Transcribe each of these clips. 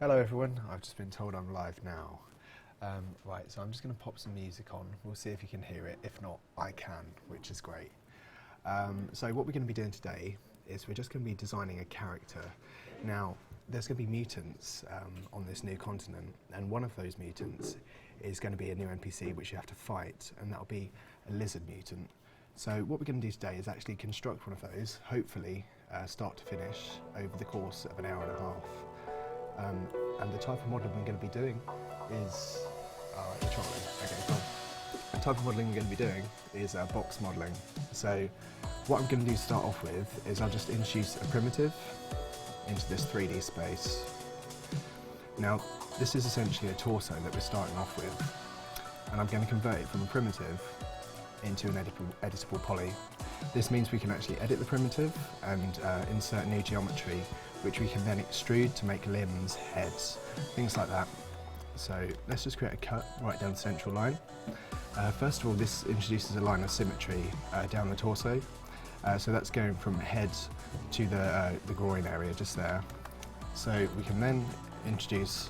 Hello everyone, I've just been told I'm live now. Right, so I'm just going to pop some music on. We'll see if you can hear it. If not, I can, which is great. So what we're going to be doing today is we're just going to be designing a character. Now, there's going to be mutants on this new continent, and one of those mutants is going to be a new NPC which you have to fight, and that'll be a lizard mutant. So what we're going to do today is actually construct one of those, hopefully start to finish over the course of an hour and a half. And the type of modelling we're going to be doing is... okay, cool. The type of modelling we're going to be doing is box modelling. So what I'm going to do to start off with is I'll just introduce a primitive into this 3D space. Now this is essentially a torso that we're starting off with, and I'm going to convert it from a primitive into an editable poly. This means we can actually edit the primitive and insert new geometry, which we can then extrude to make limbs, heads, things like that. So let's just create a cut right down the central line. First of all, this introduces a line of symmetry down the torso. So that's going from head to the groin area just there. So we can then introduce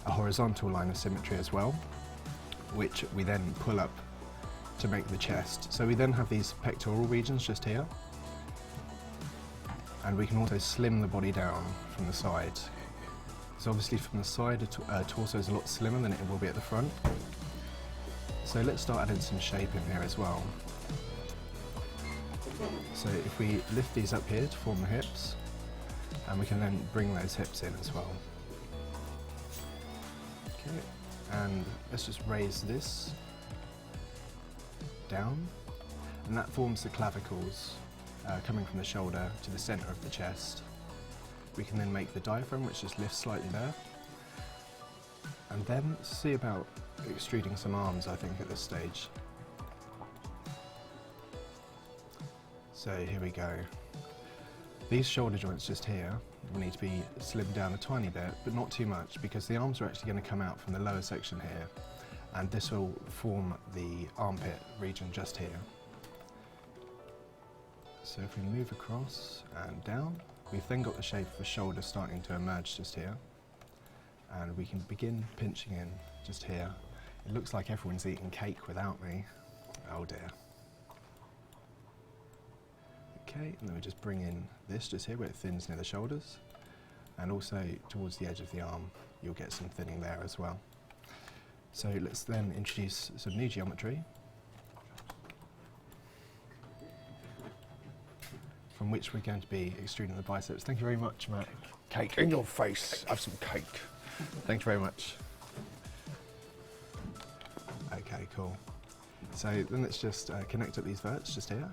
a horizontal line of symmetry as well, which we then pull up to make the chest. So we then have these pectoral regions just here, and we can also slim the body down from the side. So obviously from the side a torso is a lot slimmer than it will be at the front. So let's start adding some shape in here as well. So if we lift these up here to form the hips, and we can then bring those hips in as well. Okay, and let's just raise this down, and that forms the clavicles coming from the shoulder to the centre of the chest. We can then make the diaphragm, which just lifts slightly there, and then see about extruding some arms, I think, at this stage. So here we go. These shoulder joints just here will need to be slimmed down a tiny bit, but not too much, because the arms are actually going to come out from the lower section here, and this will form the armpit region just here. So if we move across and down, we've then got the shape of a shoulder starting to emerge just here, and we can begin pinching in just here. It looks like everyone's eating cake without me. Oh dear. Okay, and then we just bring in this just here where it thins near the shoulders, and also towards the edge of the arm you'll get some thinning there as well. So let's then introduce some new geometry, from which we're going to be extruding the biceps. Thank you very much, Matt. Cake in your face. Have some cake. Thank you very much. Okay, cool. So then let's just connect up these verts just here,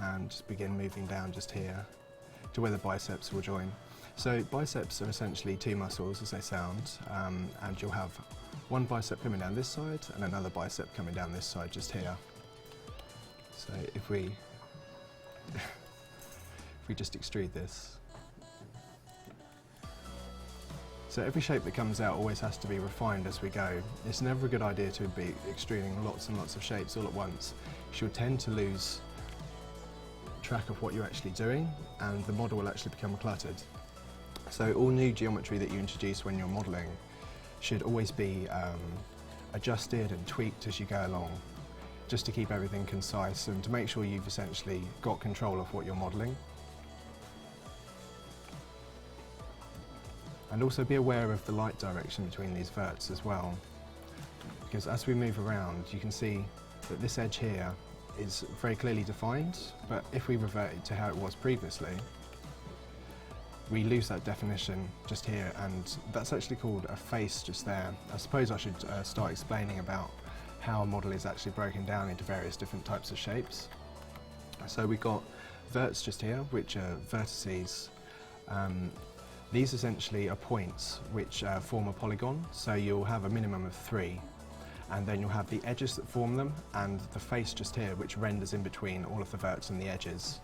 and just begin moving down just here to where the biceps will join. So biceps are essentially two muscles, as they sound, and you'll have one bicep coming down this side and another bicep coming down this side just here. So if we just extrude this, so every shape that comes out always has to be refined as we go. It's never a good idea to be extruding lots and lots of shapes all at once. You'll tend to lose track of what you're actually doing, and the model will actually become cluttered. So all new geometry that you introduce when you're modelling should always be adjusted and tweaked as you go along, just to keep everything concise and to make sure you've essentially got control of what you're modelling. And also be aware of the light direction between these verts as well, because as we move around you can see that this edge here is very clearly defined, but if we revert it to how it was previously, we lose that definition just here, and that's actually called a face just there. I suppose I should start explaining about how a model is actually broken down into various different types of shapes. So we've got verts just here, which are vertices. These essentially are points which form a polygon, so you'll have a minimum of 3, and then you'll have the edges that form them, and the face just here which renders in between all of the verts and the edges.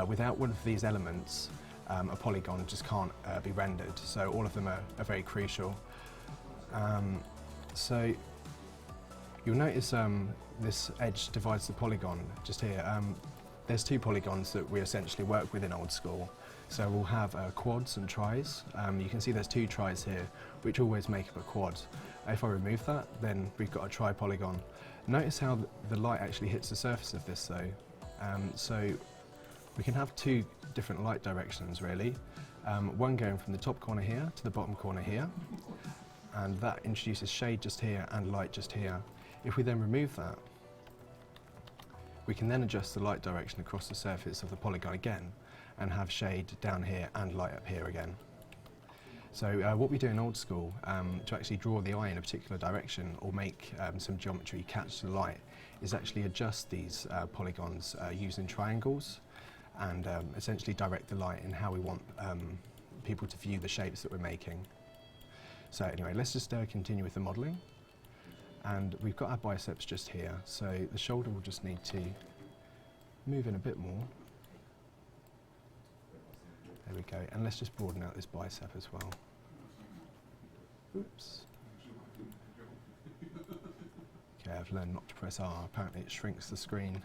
Without one of these elements, a polygon just can't be rendered, so all of them are very crucial. So you'll notice this edge divides the polygon just here. There's 2 polygons that we essentially work with in Old School. So we'll have quads and tris. You can see there's 2 tris here, which always make up a quad. If I remove that, then we've got a tri-polygon. Notice how the light actually hits the surface of this though. So we can have 2 different light directions really. One going from the top corner here to the bottom corner here, and that introduces shade just here and light just here. If we then remove that, we can then adjust the light direction across the surface of the polygon again and have shade down here and light up here again. So what we do in Old School to actually draw the eye in a particular direction or make some geometry catch the light is actually adjust these polygons using triangles and essentially direct the light in how we want people to view the shapes that we're making. So anyway, let's just continue with the modelling. And we've got our biceps just here, so the shoulder will just need to move in a bit more. There we go, and let's just broaden out this bicep as well. Oops. Okay, I've learned not to press R, apparently it shrinks the screen.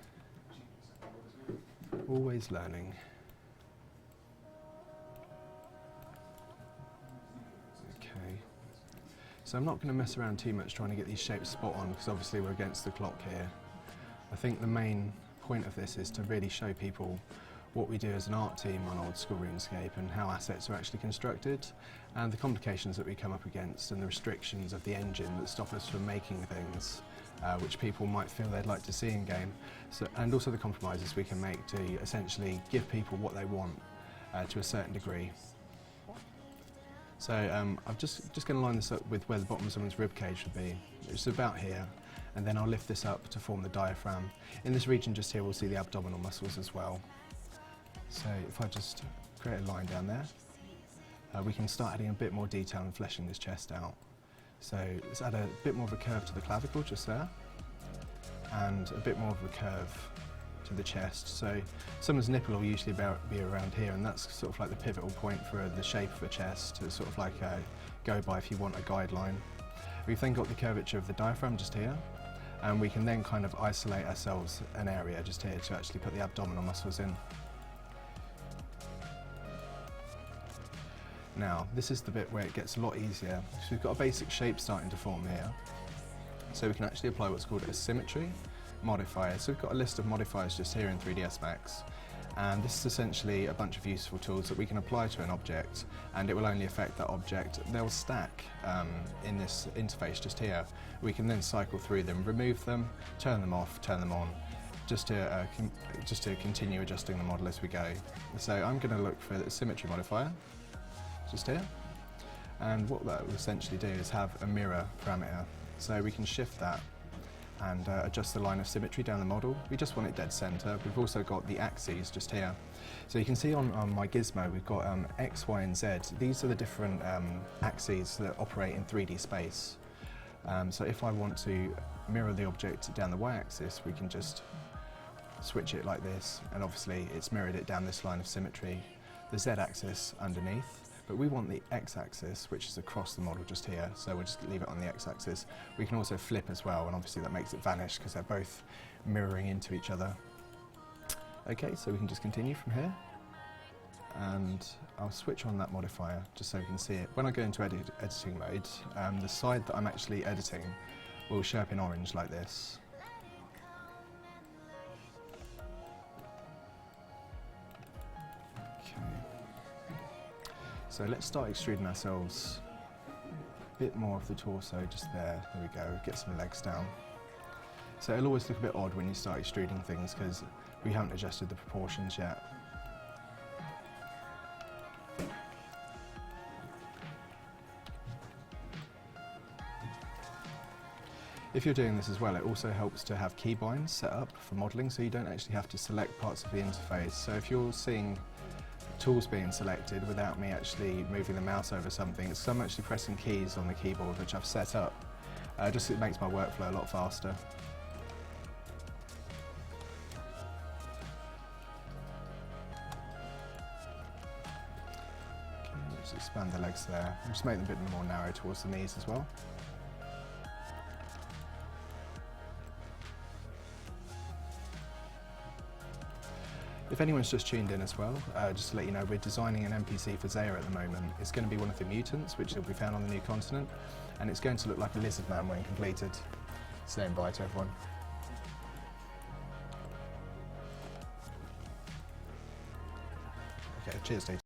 Always learning. Okay. So I'm not going to mess around too much trying to get these shapes spot on, because obviously we're against the clock here. I think the main point of this is to really show people what we do as an art team on Old School Runescape and how assets are actually constructed and the complications that we come up against and the restrictions of the engine that stop us from making things which people might feel they'd like to see in game, so, and also the compromises we can make to essentially give people what they want to a certain degree. So I'm just going to line this up with where the bottom of someone's rib cage would be. It's about here, and then I'll lift this up to form the diaphragm. In this region just here we'll see the abdominal muscles as well. So if I just create a line down there, we can start adding a bit more detail and fleshing this chest out. So let's add a bit more of a curve to the clavicle just there, and a bit more of a curve to the chest. So someone's nipple will usually be around here, and that's sort of like the pivotal point for the shape of a chest to sort of like go by if you want a guideline. We've then got the curvature of the diaphragm just here, and we can then kind of isolate ourselves an area just here to actually put the abdominal muscles in. Now, this is the bit where it gets a lot easier. So we've got a basic shape starting to form here. So we can actually apply what's called a symmetry modifier. So we've got a list of modifiers just here in 3ds Max. And this is essentially a bunch of useful tools that we can apply to an object, and it will only affect that object. They'll stack in this interface just here. We can then cycle through them, remove them, turn them off, turn them on, just to continue adjusting the model as we go. So I'm going to look for the symmetry modifier just here, and what that will essentially do is have a mirror parameter, so we can shift that and adjust the line of symmetry down the model. We just want it dead center. We've also got the axes just here, so you can see on my gizmo we've got X, Y and Z. These are the different axes that operate in 3D space. So if I want to mirror the object down the y-axis, we can just switch it like this, and obviously it's mirrored it down this line of symmetry. The z-axis underneath, but we want the x-axis, which is across the model just here, so we'll just leave it on the x-axis. We can also flip as well, and obviously that makes it vanish because they're both mirroring into each other. Okay, so we can just continue from here, and I'll switch on that modifier just so we can see it. When I go into editing mode, the side that I'm actually editing will show up in orange like this. So let's start extruding ourselves a bit more of the torso just there. There we go, get some legs down. So it'll always look a bit odd when you start extruding things because we haven't adjusted the proportions yet. If you're doing this as well, it also helps to have keybinds set up for modelling, so you don't actually have to select parts of the interface. So if you're seeing tools being selected without me actually moving the mouse over something, it's I'm actually pressing keys on the keyboard which I've set up. Just it makes my workflow a lot faster. Okay, let's expand the legs there. Just make them a bit more narrow towards the knees as well. if anyone's just tuned in as well, just to let you know, we're designing an NPC for Zeah at the moment. It's going to be one of the mutants, which will be found on the new continent, and it's going to look like a lizard man when completed. Saying bye to everyone. Okay, cheers, dude.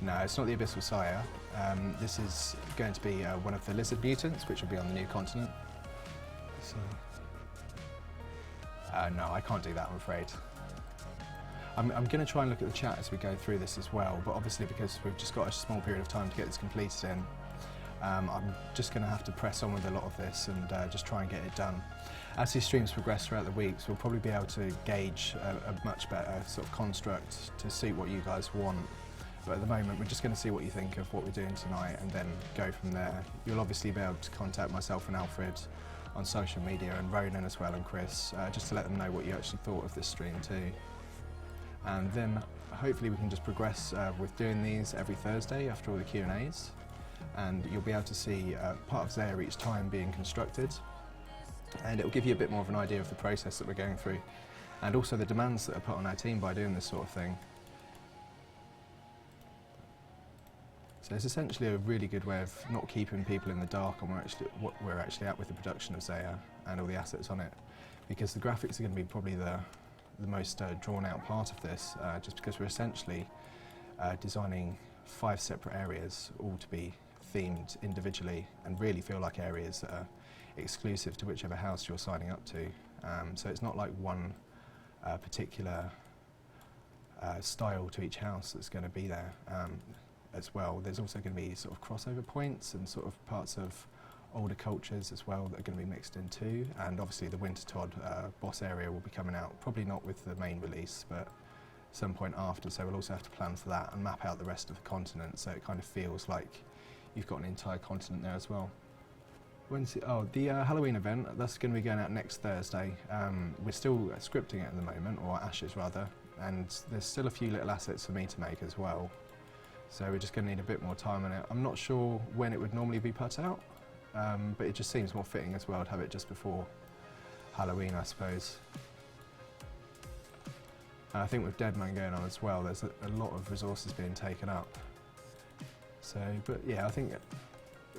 No, it's not the Abyssal Sire. This is going to be one of the lizard mutants, which will be on the new continent. So, no, I can't do that, I'm afraid. I'm going to try and look at the chat as we go through this as well, but obviously because we've just got a small period of time to get this completed in, I'm just going to have to press on with a lot of this and just try and get it done. As these streams progress throughout the weeks, we'll probably be able to gauge a much better sort of construct to suit what you guys want. But at the moment, we're just going to see what you think of what we're doing tonight and then go from there. You'll obviously be able to contact myself and Alfred on social media, and Ronan as well, and Chris, just to let them know what you actually thought of this stream too. And then hopefully we can just progress with doing these every Thursday after all the Q&As. And you'll be able to see part of Zeah each time being constructed. And it'll give you a bit more of an idea of the process that we're going through. And also the demands that are put on our team by doing this sort of thing. So it's essentially a really good way of not keeping people in the dark on what we're actually at with the production of Zeah and all the assets on it, because the graphics are going to be probably the most drawn out part of this, just because we're essentially designing 5 separate areas, all to be themed individually and really feel like areas that are exclusive to whichever house you're signing up to. So it's not like one particular style to each house that's going to be there. As well, there's also going to be sort of crossover points and sort of parts of older cultures as well that are going to be mixed in too. And obviously the Winter Todd boss area will be coming out, probably not with the main release, but some point after. So we'll also have to plan for that and map out the rest of the continent, so it kind of feels like you've got an entire continent there as well. The Halloween event, that's going to be going out next Thursday. We're still scripting it at the moment, or Ashes rather, and there's still a few little assets for me to make as well. So we're just going to need a bit more time on it. I'm not sure when it would normally be put out, but it just seems more fitting as well to have it just before Halloween, I suppose. And I think with Deadman going on as well, there's a lot of resources being taken up. So, but yeah, I think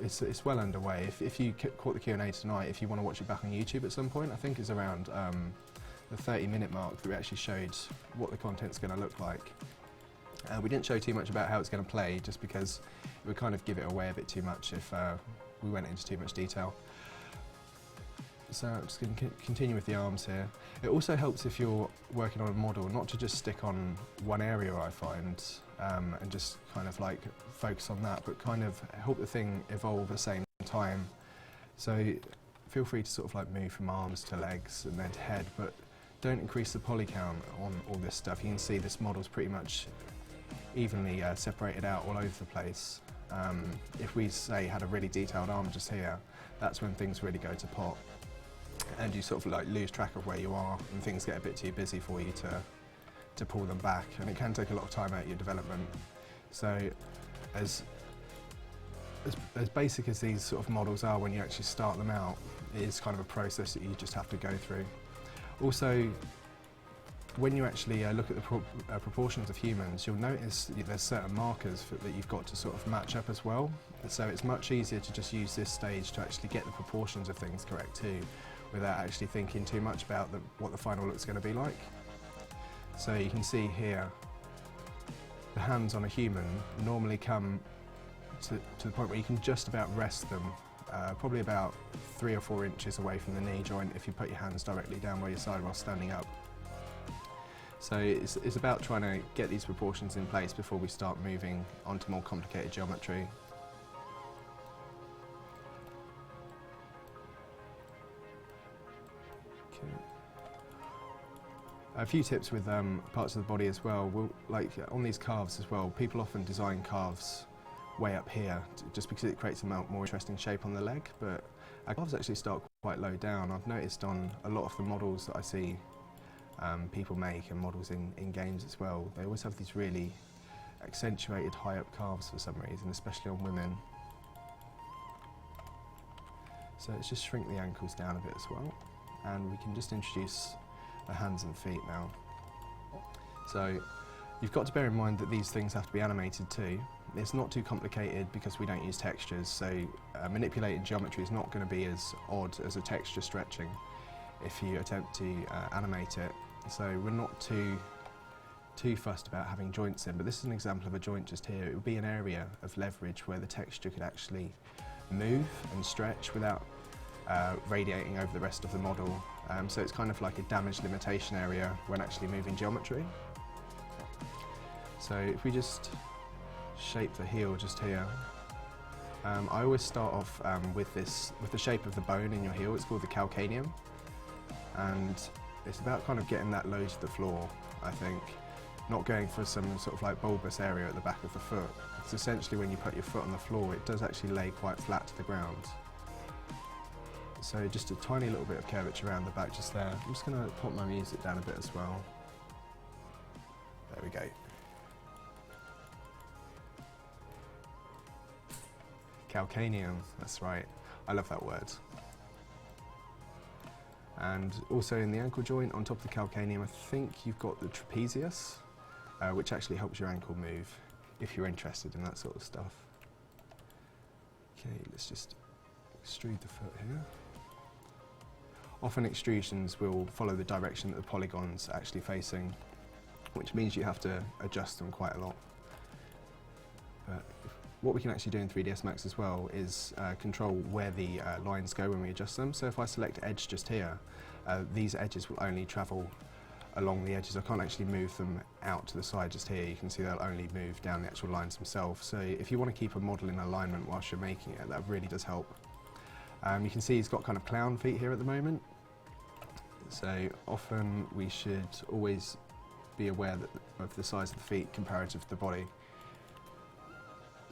it's well underway. If you caught the Q&A tonight, if you want to watch it back on YouTube at some point, I think it's around the 30-minute mark that we actually showed what the content's going to look like. We didn't show too much about how it's going to play, just because it would kind of give it away a bit too much if we went into too much detail. So I'm just going to continue with the arms here. It also helps if you're working on a model not to just stick on one area, I find, and just kind of like focus on that, but kind of help the thing evolve at the same time. So feel free to sort of like move from arms to legs and then to head, but don't increase the poly count on all this stuff. You can see this model's pretty much evenly separated out all over the place. If we say had a really detailed arm just here, that's when things really go to pot, and you sort of like lose track of where you are, and things get a bit too busy for you to pull them back, and it can take a lot of time out of your development. So as basic as these sort of models are when you actually start them out, it is kind of a process that you just have to go through. Also, when you actually look at the proportions of humans, you'll notice there's certain markers that you've got to sort of match up as well. So it's much easier to just use this stage to actually get the proportions of things correct too, without actually thinking too much about what the final look's going to be like. So you can see here, the hands on a human normally come to the point where you can just about rest them, probably about 3 or 4 inches away from the knee joint if you put your hands directly down by your side while standing up. So it's about trying to get these proportions in place before we start moving onto more complicated geometry. Okay. A few tips with parts of the body as well. Like on these calves as well, people often design calves way up here just because it creates a more interesting shape on the leg, but our calves actually start quite low down. I've noticed on a lot of the models that I see people make, and models in games as well, they always have these really accentuated high up calves for some reason, especially on women. So let's just shrink the ankles down a bit as well. and we can just introduce the hands and feet now. So you've got to bear in mind that these things have to be animated too. It's not too complicated because we don't use textures, so manipulating geometry is not going to be as odd as a texture stretching if you attempt to animate it. So we're not too fussed about having joints in, but this is an example of a joint just here. It would be an area of leverage where the texture could actually move and stretch without radiating over the rest of the model. So it's kind of like a damage limitation area when actually moving geometry. So if we just shape the heel just here, I always start off with the shape of the bone in your heel. It's called the calcaneum, and it's about kind of getting that low to the floor, I think, not going for some sort of like bulbous area at the back of the foot. It's essentially when you put your foot on the floor, it does actually lay quite flat to the ground. So just a tiny little bit of curvature around the back just there. I'm just going to pop my music down a bit as well. There we go. Calcaneum, that's right. I love that word. And also in the ankle joint, on top of the calcaneum, I think you've got the trapezius, which actually helps your ankle move, if you're interested in that sort of stuff. Okay, let's just extrude the foot here. Often extrusions will follow the direction that the polygons are actually facing, which means you have to adjust them quite a lot. But what we can actually do in 3ds Max as well is control where the lines go when we adjust them. So if I select edge just here, these edges will only travel along the edges. I can't actually move them out to the side just here. You can see they'll only move down the actual lines themselves. So if you want to keep a model in alignment whilst you're making it, that really does help. You can see he's got kind of clown feet here at the moment. So often we should always be aware of the size of the feet comparative to the body.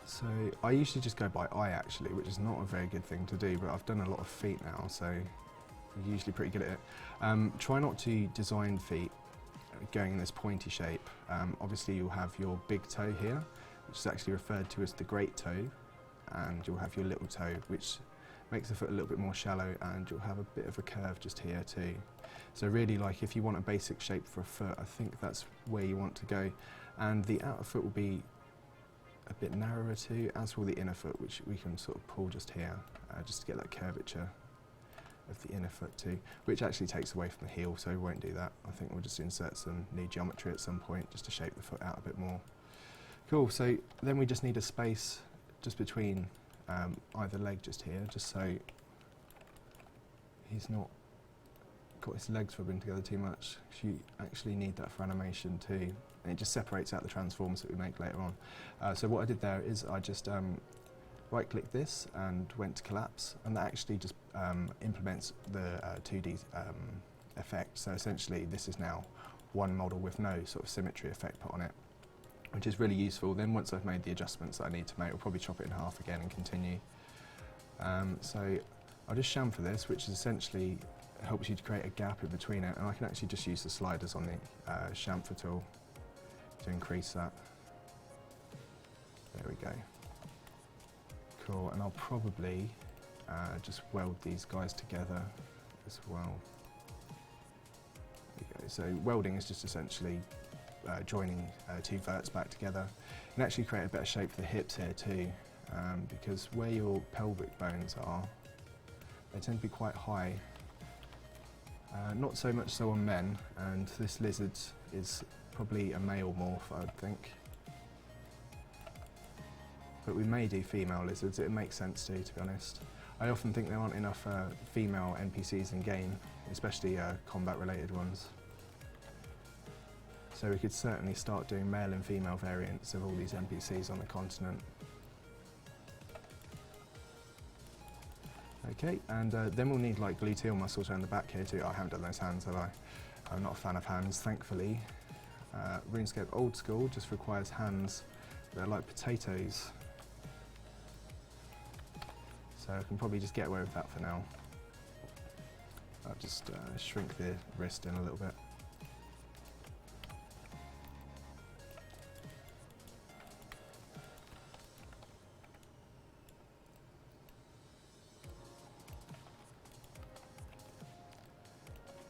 So I usually just go by eye actually, which is not a very good thing to do, but I've done a lot of feet now, so I'm usually pretty good at it. Try not to design feet going in this pointy shape. Obviously you'll have your big toe here, which is actually referred to as the great toe, and you'll have your little toe, which makes the foot a little bit more shallow, and you'll have a bit of a curve just here too. So really, like, if you want a basic shape for a foot, I think that's where you want to go. And the outer foot will be a bit narrower too, as will the inner foot, which we can sort of pull just here, just to get that curvature of the inner foot too, which actually takes away from the heel, so we won't do that. I think we'll just insert some new geometry at some point just to shape the foot out a bit more. Cool, so then we just need a space just between either leg just here, just so he's not got his legs rubbing together too much. You actually need that for animation too, and it just separates out the transforms that we make later on. So what I did there is I just right clicked this and went to collapse, and that actually just implements the 2D effect. So essentially this is now one model with no sort of symmetry effect put on it, which is really useful. Then once I've made the adjustments that I need to make, I'll probably chop it in half again and continue. So I'll just chamfer this, which is essentially helps you to create a gap in between it, and I can actually just use the sliders on the chamfer tool to increase that. There we go. Cool, and I'll probably just weld these guys together as well. There we go. So welding is just essentially joining two verts back together, and actually create a better shape for the hips here too, because where your pelvic bones are, they tend to be quite high. Not so much so on men, and this lizard is probably a male morph, I would think. But we may do female lizards, it makes sense to be honest. I often think there aren't enough female NPCs in game, especially combat related ones. So we could certainly start doing male and female variants of all these NPCs on the continent. Okay, and then we'll need like gluteal muscles around the back here too. I haven't done those hands, have I? I'm not a fan of hands, thankfully. RuneScape Old School just requires hands that are like potatoes. So I can probably just get away with that for now. I'll just shrink the wrist in a little bit.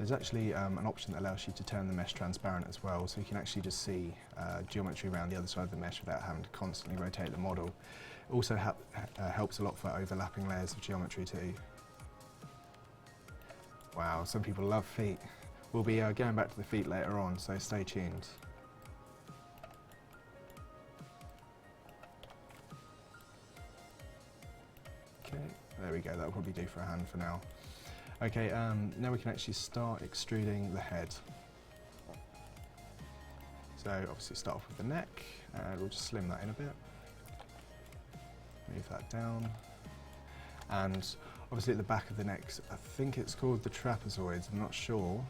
There's actually an option that allows you to turn the mesh transparent as well, so you can actually just see geometry around the other side of the mesh without having to constantly rotate the model. It also helps a lot for overlapping layers of geometry too. Wow, some people love feet. We'll be going back to the feet later on, so stay tuned. Okay, there we go, that'll probably do for a hand for now. Okay, now we can actually start extruding the head. So obviously start off with the neck, and we'll just slim that in a bit. Move that down. And obviously at the back of the neck, I think it's called the trapezoids, I'm not sure.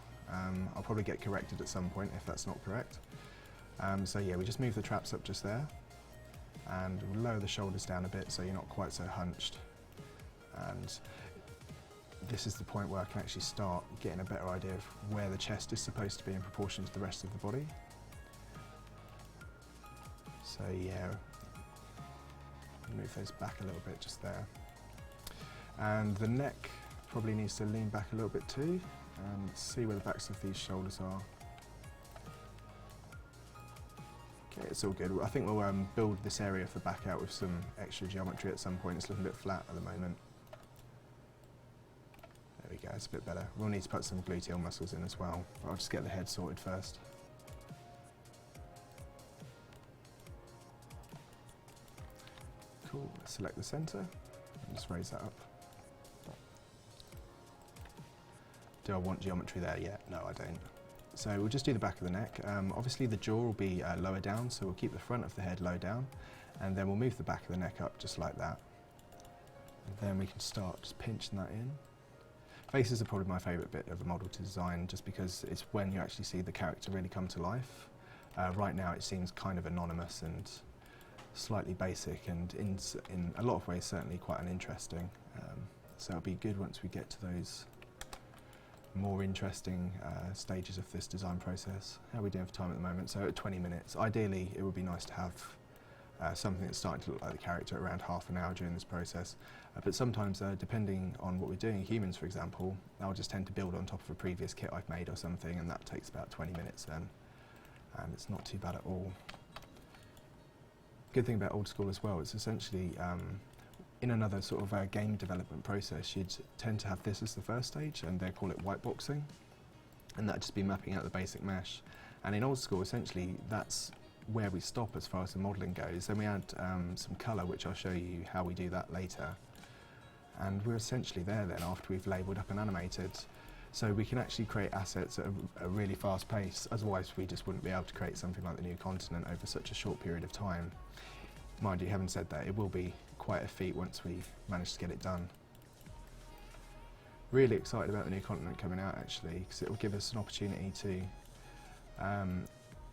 I'll probably get corrected at some point if that's not correct. So yeah, we just move the traps up just there, and we'll lower the shoulders down a bit so you're not quite so hunched. And this is the point where I can actually start getting a better idea of where the chest is supposed to be in proportion to the rest of the body. So yeah, move those back a little bit just there. And the neck probably needs to lean back a little bit too, and see where the backs of these shoulders are. Okay, it's all good. I think we'll build this area of the back out with some extra geometry at some point. It's looking a bit flat at the moment. There we go, it's a bit better. We'll need to put some gluteal muscles in as well, but I'll just get the head sorted first. Cool, let's select the centre and just raise that up. Do I want geometry there yet? No, I don't. So we'll just do the back of the neck. Obviously the jaw will be lower down, so we'll keep the front of the head low down, and then we'll move the back of the neck up just like that. And then we can start just pinching that in. Faces are probably my favourite bit of a model to design, just because it's when you actually see the character really come to life. Right now it seems kind of anonymous and slightly basic, and in a lot of ways certainly quite uninteresting. So it'll be good once we get to those more interesting stages of this design process. How are we doing for time at the moment? So at 20 minutes. Ideally it would be nice to have something that's starting to look like the character around half an hour during this process. But sometimes depending on what we're doing, humans for example, I'll just tend to build on top of a previous kit I've made or something, and that takes about 20 minutes then. And it's not too bad at all. Good thing about Old School as well, it's essentially in another sort of game development process, you'd tend to have this as the first stage, and they call it whiteboxing, and that'd just be mapping out the basic mesh. And in Old School, essentially, that's where we stop as far as the modelling goes. Then we add some colour, which I'll show you how we do that later. And we're essentially there then after we've labelled up and animated. So we can actually create assets at a really fast pace, otherwise we just wouldn't be able to create something like the new continent over such a short period of time. Mind you, having said that, it will be quite a feat once we manage to get it done. Really excited about the new continent coming out actually, because it will give us an opportunity to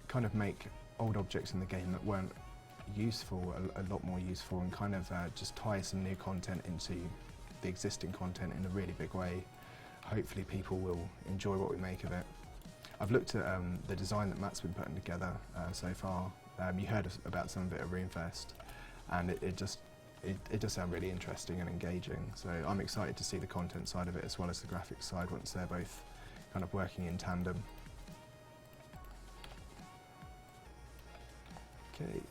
kind of make old objects in the game that weren't useful a lot more useful, and kind of just tie some new content into the existing content in a really big way. Hopefully people will enjoy what we make of it. I've looked at the design that Matt's been putting together so far. You heard about some of it at RuneFest, and it does sound really interesting and engaging. So I'm excited to see the content side of it as well as the graphics side once they're both kind of working in tandem. Okay.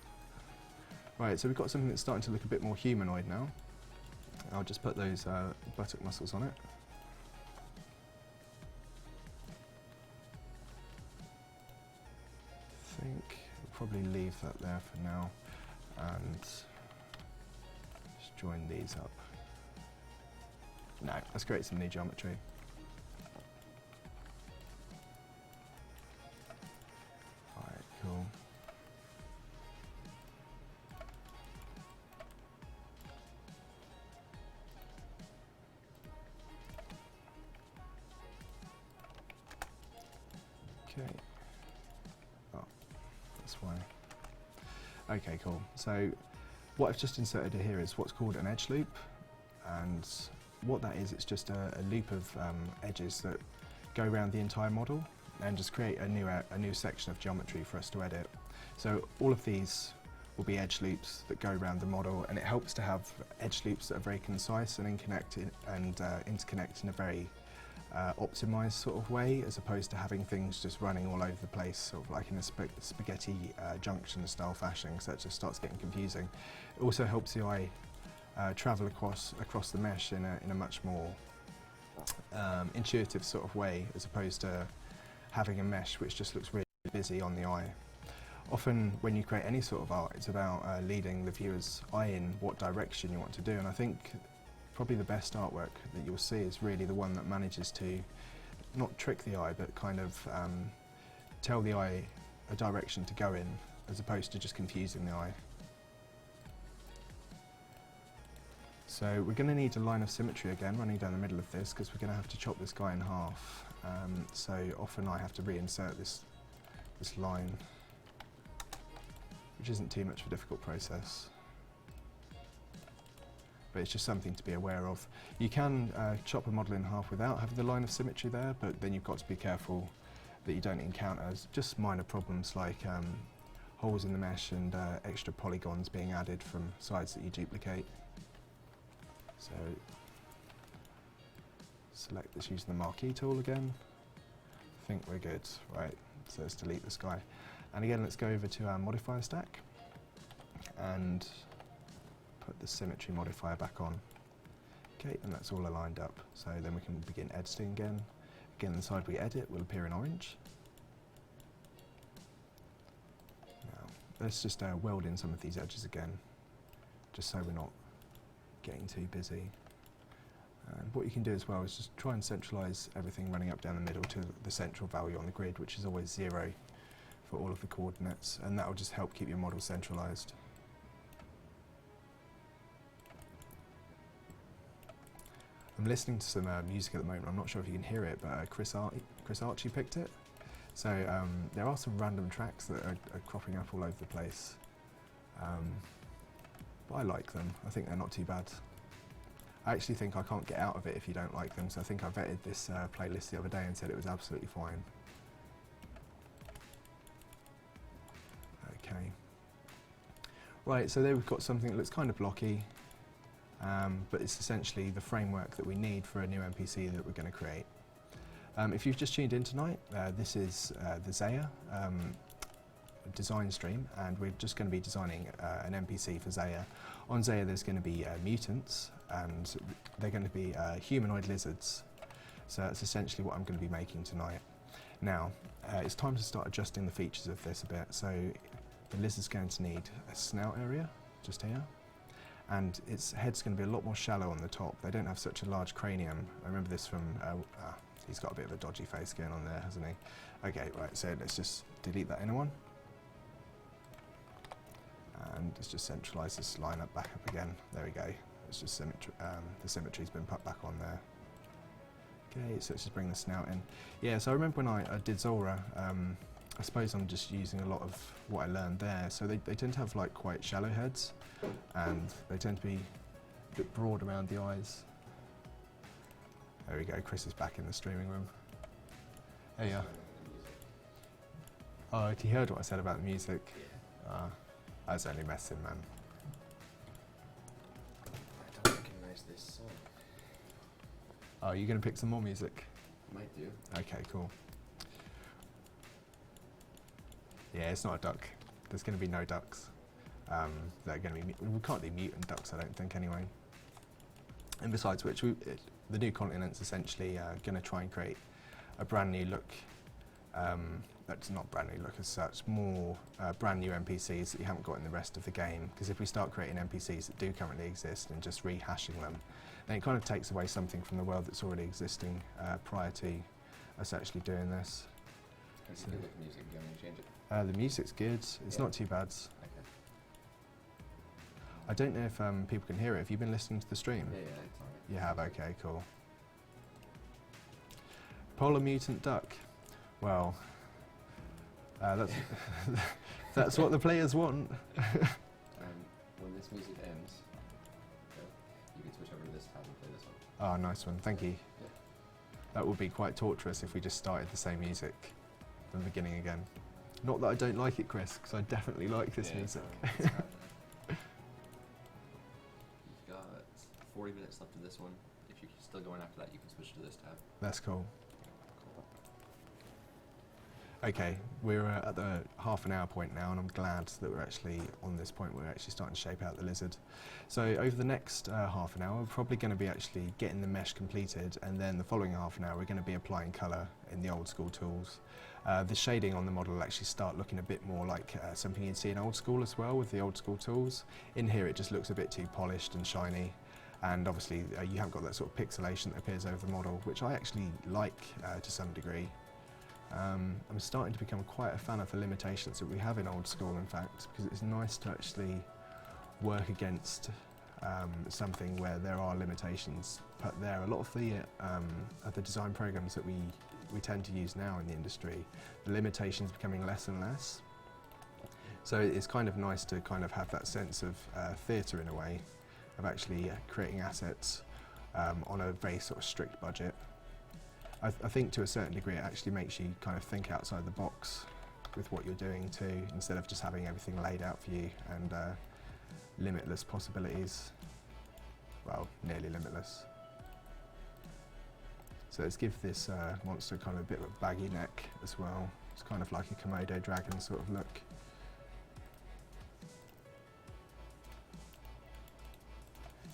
Right, so we've got something that's starting to look a bit more humanoid now. I'll just put those buttock muscles on it. I think we'll probably leave that there for now and just join these up. No, let's create some new geometry. Alright, cool. Okay. Oh, that's why. Okay, cool. So what I've just inserted here is what's called an edge loop, and what that is, it's just a loop of edges that go around the entire model and just create a new section of geometry for us to edit. So all of these will be edge loops that go around the model, and it helps to have edge loops that are very concise and interconnect in a very optimized sort of way, as opposed to having things just running all over the place, sort of like in a spaghetti junction style fashion, so it just starts getting confusing. It also helps the eye travel across the mesh in a much more intuitive sort of way, as opposed to having a mesh which just looks really busy on the eye. Often when you create any sort of art, it's about leading the viewer's eye in what direction you want to do, and I think probably the best artwork that you'll see is really the one that manages to not trick the eye, but kind of tell the eye a direction to go in, as opposed to just confusing the eye. So we're going to need a line of symmetry again running down the middle of this, because we're going to have to chop this guy in half. So often I have to reinsert this line, which isn't too much of a difficult process, but it's just something to be aware of. You can chop a model in half without having the line of symmetry there, but then you've got to be careful that you don't encounter just minor problems like holes in the mesh and extra polygons being added from sides that you duplicate. So select this using the marquee tool again. I think we're good, right, so let's delete this guy. And again, let's go over to our modifier stack and put the symmetry modifier back on. Okay, and that's all aligned up. So then we can begin editing again. Again, the side we edit will appear in orange. Now, let's just weld in some of these edges again, just so we're not getting too busy. And what you can do as well is just try and centralize everything running up down the middle to the central value on the grid, which is always 0 for all of the coordinates, and that will just help keep your model centralized. I'm listening to some music at the moment. I'm not sure if you can hear it, but Chris Archie picked it. So there are some random tracks that are cropping up all over the place, but I like them. I think they're not too bad. I actually think I can't get out of it if you don't like them, so I think I vetted this playlist the other day and said it was absolutely fine. Okay. Right, so there we've got something that looks kind of blocky, but it's essentially the framework that we need for a new NPC that we're going to create. If you've just tuned in tonight, this is the Zeah design stream, and we're just going to be designing an NPC for Zeah. On Zeah there's going to be mutants, and they're going to be humanoid lizards. So that's essentially what I'm going to be making tonight. Now, it's time to start adjusting the features of this a bit. So the lizard's going to need a snout area, just here, and its head's going to be a lot more shallow on the top. They don't have such a large cranium. I remember this from, he's got a bit of a dodgy face going on there, hasn't he? Okay, right, so let's just delete that inner one. And let's just centralise this line up back up again. There we go. It's just symmetry, the symmetry's been put back on there. Okay, so let's just bring the snout in. Yeah, so I remember when I did Zora, I suppose I'm just using a lot of what I learned there. So they tend to have like quite shallow heads, and they tend to be a bit broad around the eyes. There we go, Chris is back in the streaming room. There you are. Oh, you heard what I said about the music? I was only messing, man. I don't recognise this song. Oh, you're going to pick some more music? Might do. Okay, cool. Yeah, it's not a duck. There's going to be no ducks. They're going to be. We can't do mutant ducks, I don't think, anyway. And besides which, the new continent's essentially going to try and create a brand new look. That's not brand new look as such, more brand new NPCs that you haven't got in the rest of the game. Because if we start creating NPCs that do currently exist and just rehashing them, then it kind of takes away something from the world that's already existing prior to us actually doing this. So you look at music, you want to change it? The music's good, it's not too bad. Okay. I don't know if people can hear it. Have you been listening to the stream? Yeah, it's alright. You have, okay, cool. Polar mutant duck. Well, that's that's what the players want. When this music ends, you can switch over to this tab and play this one. Oh, nice one, thank you. Yeah. That would be quite torturous if we just started the same music from the beginning again. Not that I don't like it, Chris, because I definitely like this music. You've got 40 minutes left in this one. If you still going after that, you can switch to this tab. That's cool. Okay, we're at the half an hour point now, and I'm glad that we're actually on this point. We're actually starting to shape out the lizard. So over the next half an hour, we're probably going to be actually getting the mesh completed, and then the following half an hour, we're going to be applying colour in the old school tools. The shading on the model will actually start looking a bit more like something you'd see in old school as well with the old school tools. In here, it just looks a bit too polished and shiny. And obviously, you haven't got that sort of pixelation that appears over the model, which I actually like to some degree. I'm starting to become quite a fan of the limitations that we have in old school, in fact, because it's nice to actually work against something where there are limitations. But there, a lot of the design programs that we tend to use now in the industry, the limitations becoming less and less. So it's kind of nice to kind of have that sense of theatre in a way, of actually creating assets on a very sort of strict budget. I think to a certain degree it actually makes you kind of think outside the box with what you're doing too, instead of just having everything laid out for you and limitless possibilities. Well, nearly limitless. So let's give this monster kind of a bit of a baggy neck as well. It's kind of like a Komodo dragon sort of look.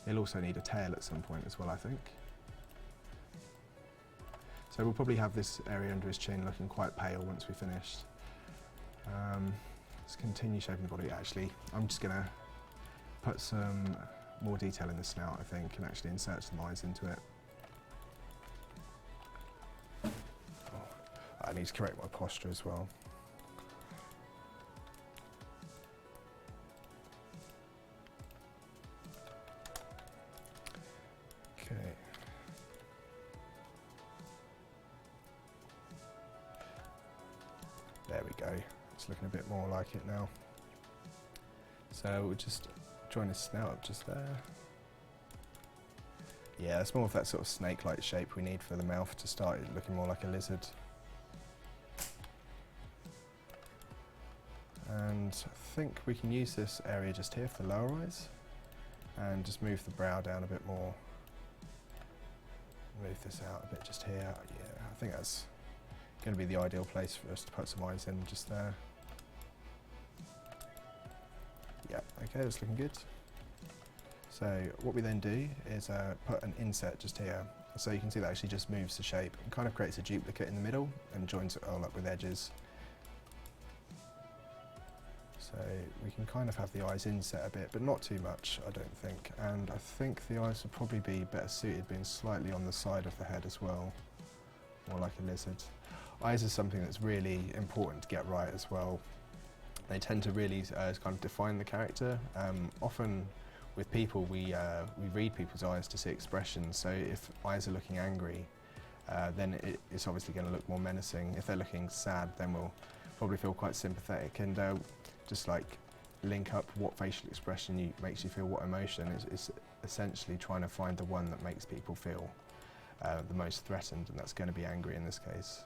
He'll also need a tail at some point as well, I think. So we'll probably have this area under his chin looking quite pale once we're finished. Let's continue shaping the body. Actually, I'm just going to put some more detail in the snout, I think, and actually insert some eyes into it. I need to correct my posture as well. Okay. There we go. It's looking a bit more like it now. So we'll just join his snout up just there. Yeah, it's more of that sort of snake-like shape we need for the mouth to start looking more like a lizard. And I think we can use this area just here for the lower eyes and just move the brow down a bit more. Move this out a bit just here. Yeah, I think that's going to be the ideal place for us to put some eyes in just there. Yeah, okay, that's looking good. So what we then do is put an inset just here. So you can see that actually just moves the shape and kind of creates a duplicate in the middle and joins it all up with edges. So we can kind of have the eyes inset a bit, but not too much, I don't think. And I think the eyes would probably be better suited being slightly on the side of the head as well, more like a lizard. Eyes are something that's really important to get right as well. They tend to really kind of define the character. Often with people, we read people's eyes to see expressions. So if eyes are looking angry, then it's obviously going to look more menacing. If they're looking sad, then we'll probably feel quite sympathetic. And just like link up what facial expression makes you feel what emotion is essentially trying to find the one that makes people feel the most threatened, and that's going to be angry in this case.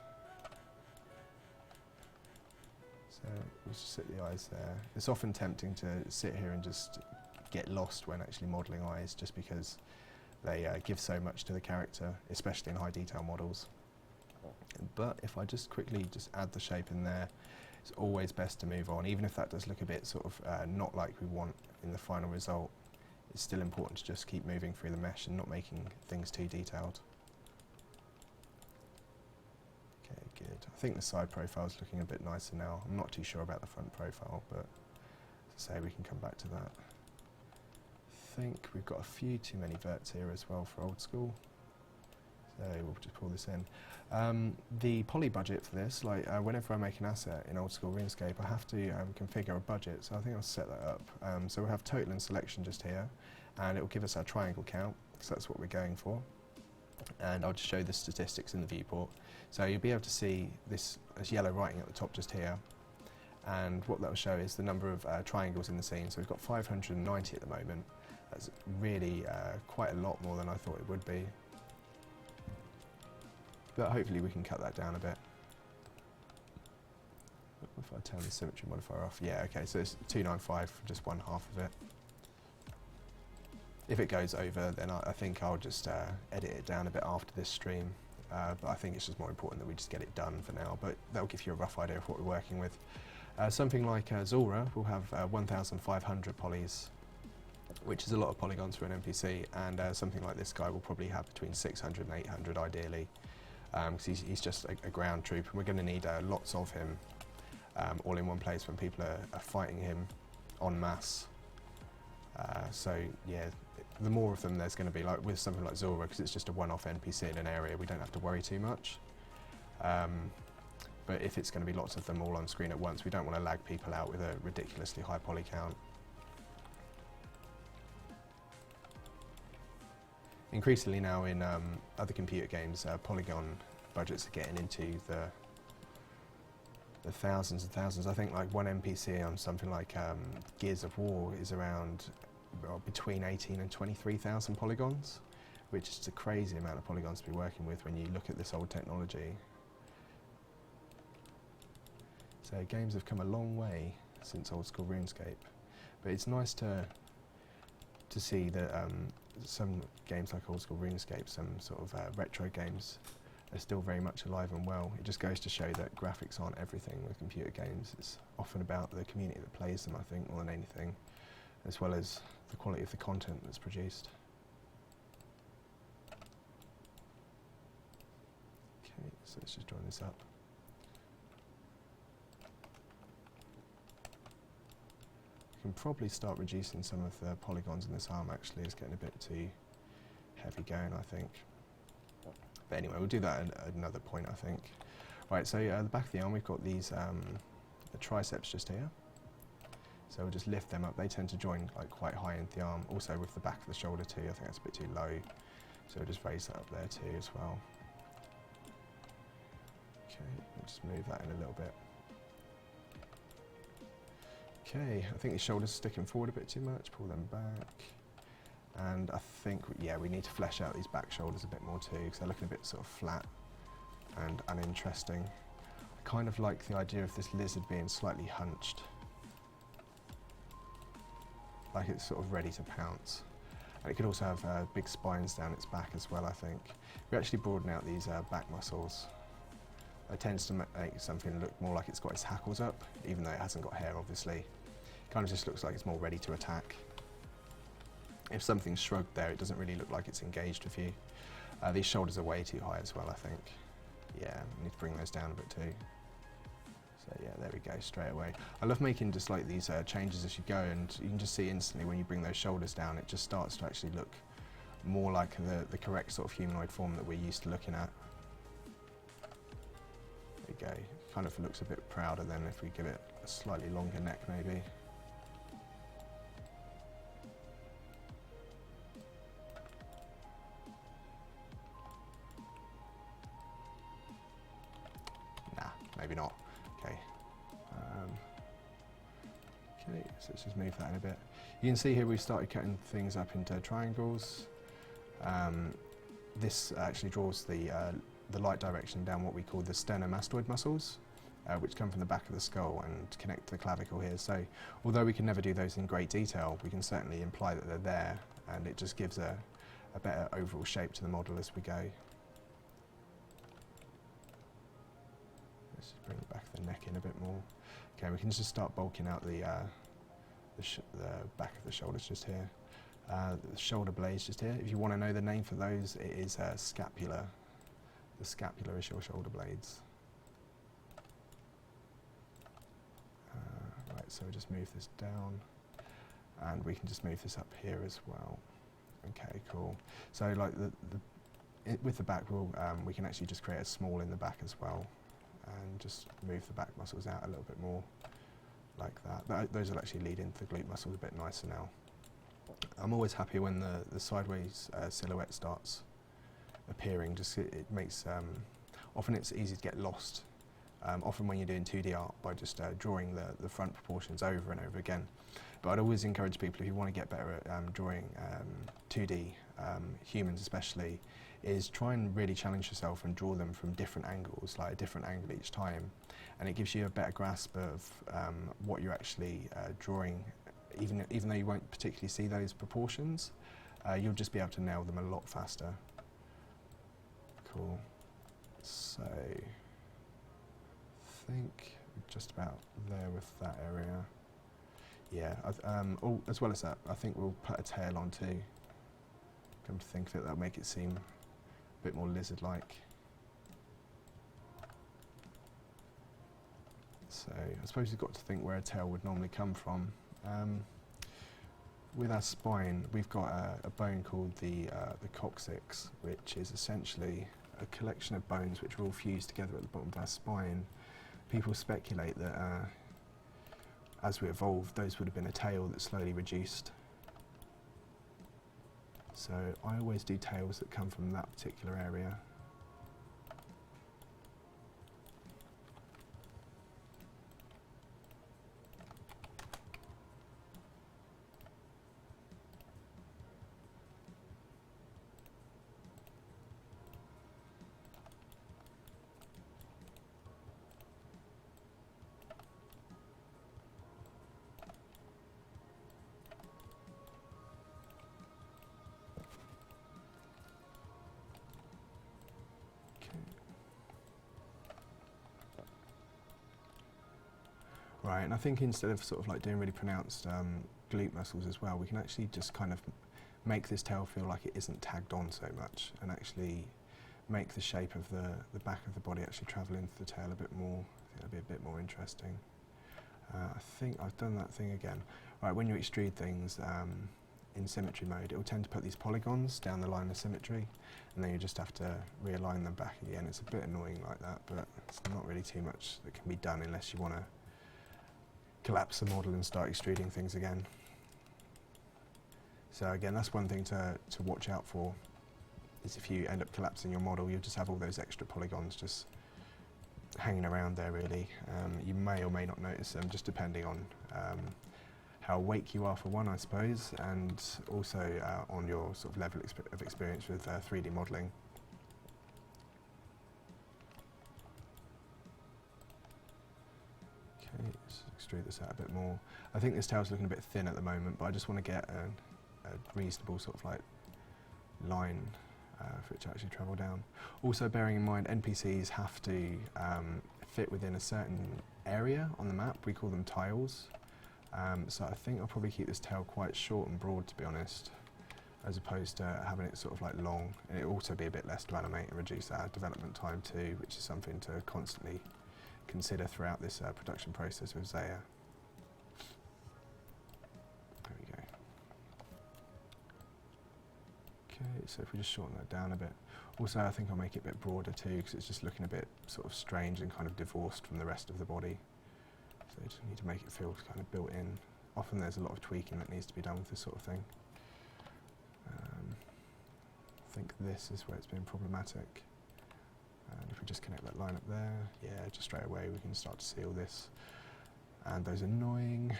So we'll just sit the eyes there. It's often tempting to sit here and just get lost when actually modelling eyes, just because they give so much to the character, especially in high detail models. But if I just quickly just add the shape in there, it's always best to move on, even if that does look a bit sort of not like we want in the final result. It's still important to just keep moving through the mesh and not making things too detailed. Okay, good. I think the side profile is looking a bit nicer now. I'm not too sure about the front profile, but as I say, we can come back to that. I think we've got a few too many verts here as well for old school. So we'll just pull this in. The poly budget for this, like whenever I make an asset in Old School Runescape, I have to configure a budget, so I think I'll set that up. So we'll have total and selection just here, and it will give us our triangle count, so that's what we're going for. And I'll just show the statistics in the viewport. So you'll be able to see this as yellow writing at the top just here, and what that will show is the number of triangles in the scene. So we've got 590 at the moment. That's really quite a lot more than I thought it would be. But hopefully we can cut that down a bit. If I turn the symmetry modifier off, yeah, okay, so it's 295 for just one half of it. If it goes over, then I think I'll just edit it down a bit after this stream. But I think it's just more important that we just get it done for now. But that'll give you a rough idea of what we're working with. Something like Zeah will have 1,500 polys, which is a lot of polygons for an NPC, and something like this guy will probably have between 600 and 800 ideally, because he's just a ground troop, and we're going to need lots of him all in one place when people are fighting him en masse. So yeah, the more of them there's going to be, like with something like Zeah, because it's just a one-off NPC in an area, we don't have to worry too much. But if it's going to be lots of them all on screen at once, we don't want to lag people out with a ridiculously high poly count. Increasingly now in other computer games, polygon budgets are getting into the thousands and thousands. I think like one NPC on something like Gears of War is around between 18 and 23,000 polygons, which is a crazy amount of polygons to be working with when you look at this old technology. So games have come a long way since Old School Runescape, but it's nice to see that some games like Old School Runescape, some sort of retro games, are still very much alive and well. It just goes to show that graphics aren't everything with computer games. It's often about the community that plays them, I think, more than anything, as well as the quality of the content that's produced. Okay, so let's just join this up. We can probably start reducing some of the polygons in this arm. Actually, it's getting a bit too heavy going, I think. But anyway, we'll do that at another point, I think. Right, so the back of the arm, we've got these the triceps just here. So we'll just lift them up. They tend to join like quite high into the arm. Also with the back of the shoulder too, I think that's a bit too low. So we'll just raise that up there too as well. Okay, we'll just move that in a little bit. Okay, I think the shoulders are sticking forward a bit too much, pull them back. And I think, yeah, we need to flesh out these back shoulders a bit more too, because they're looking a bit sort of flat and uninteresting. I kind of like the idea of this lizard being slightly hunched, like it's sort of ready to pounce. And it could also have big spines down its back as well, I think. We actually broaden out these back muscles. It tends to make something look more like it's got its hackles up, even though it hasn't got hair, obviously. Kind of just looks like it's more ready to attack. If something's shrugged there, it doesn't really look like it's engaged with you. These shoulders are way too high as well, I think. Yeah, we need to bring those down a bit too. So yeah, there we go, straight away. I love making just like these changes as you go, and you can just see instantly when you bring those shoulders down, it just starts to actually look more like the correct sort of humanoid form that we're used to looking at. There we go. Kind of looks a bit prouder than if we give it a slightly longer neck maybe. Maybe not. Okay. Okay, so let's just move that in a bit. You can see here we've started cutting things up into triangles. This actually draws the light direction down what we call the sternomastoid muscles, which come from the back of the skull and connect to the clavicle here. So although we can never do those in great detail, we can certainly imply that they're there, and it just gives a better overall shape to the model as we go. Let's just bring the back of the neck in a bit more. Okay, we can just start bulking out the back of the shoulders just here. The shoulder blades just here. If you want to know the name for those, it is scapula. The scapula is your shoulder blades. Right, so we'll just move this down, and we can just move this up here as well. Okay, cool. So like with the back, we can actually just create a small in the back as well, and just move the back muscles out a little bit more, like that. Those will actually lead into the glute muscles a bit nicer now. I'm always happy when the sideways silhouette starts appearing. Just it makes often it's easy to get lost. Often when you're doing 2D art by just drawing the front proportions over and over again. But I'd always encourage people, if you want to get better at drawing 2D humans especially, is try and really challenge yourself and draw them from different angles, like a different angle each time, and it gives you a better grasp of what you're actually drawing, even though you won't particularly see those proportions. you'll just be able to nail them a lot faster. Cool. So, I think we're just about there with that area. Yeah, as well as that, I think we'll put a tail on too. Come to think of it, that'll make it seem a bit more lizard-like. So I suppose you've got to think where a tail would normally come from. With our spine, we've got a bone called the coccyx, which is essentially a collection of bones which are all fused together at the bottom of our spine. People speculate that as we evolved, those would have been a tail that slowly reduced. So I always do tails that come from that particular area. Right, and I think instead of sort of like doing really pronounced glute muscles as well, we can actually just kind of make this tail feel like it isn't tagged on so much, and actually make the shape of the back of the body actually travel into the tail a bit more. I think that'd be a bit more interesting. I think I've done that thing again. Right, when you extrude things in symmetry mode, it will tend to put these polygons down the line of symmetry, and then you just have to realign them back again. It's a bit annoying like that, but it's not really too much that can be done unless you want to collapse the model and start extruding things again. So again, that's one thing to watch out for, is if you end up collapsing your model, you'll just have all those extra polygons just hanging around there really. You may or may not notice them, just depending on how awake you are for one, I suppose, and also on your sort of level of experience with 3D modelling. Okay, let's extrude this out a bit more. I think this tail's looking a bit thin at the moment, but I just want to get a reasonable sort of like line for it to actually travel down. Also bearing in mind, NPCs have to fit within a certain area on the map. We call them tiles. So I think I'll probably keep this tail quite short and broad, to be honest, as opposed to having it sort of like long. And it'll also be a bit less to animate and reduce our development time too, which is something to constantly consider throughout this production process with Zeah. There we go. Okay, so if we just shorten that down a bit. Also, I think I'll make it a bit broader too, because it's just looking a bit sort of strange and kind of divorced from the rest of the body. So you just need to make it feel kind of built in. Often there's a lot of tweaking that needs to be done with this sort of thing. I think this is where it's been problematic. And if we just connect that line up there, yeah, just straight away we can start to see all this. And those annoying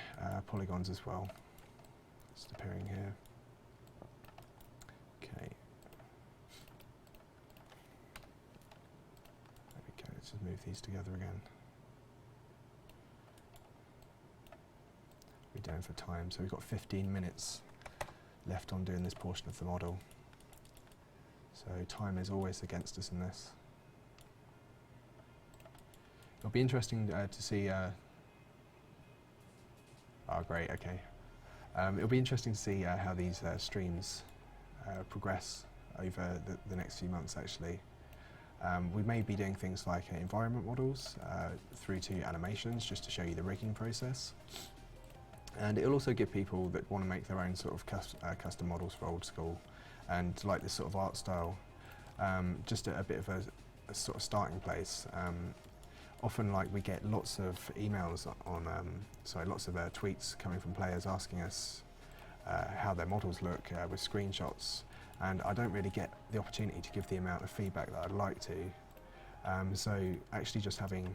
polygons as well, just appearing here. Okay. There we go, let's just move these together again. We're down for time, so we've got 15 minutes left on doing this portion of the model. So time is always against us in this. It'll be interesting to see. Oh, great. Okay. It'll be interesting to see how these streams progress over the next few months. Actually, we may be doing things like environment models through to animations, just to show you the rigging process. And it'll also give people that want to make their own sort of custom models for Old School and like this sort of art style, just a bit of a sort of starting place. Often, like, we get lots of emails on, lots of tweets coming from players asking us how their models look with screenshots, and I don't really get the opportunity to give the amount of feedback that I'd like to. So actually just having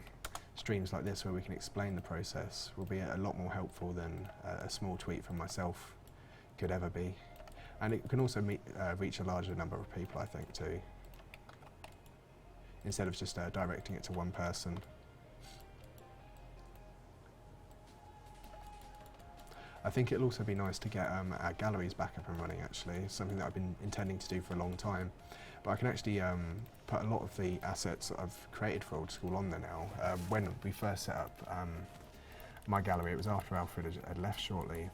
streams like this where we can explain the process will be a lot more helpful than a small tweet from myself could ever be. And it can also reach a larger number of people, I think, too, instead of just directing it to one person. I think it'll also be nice to get our galleries back up and running actually, something that I've been intending to do for a long time. But I can actually put a lot of the assets that I've created for Old School on there now. When we first set up my gallery, it was after Alfred had left shortly,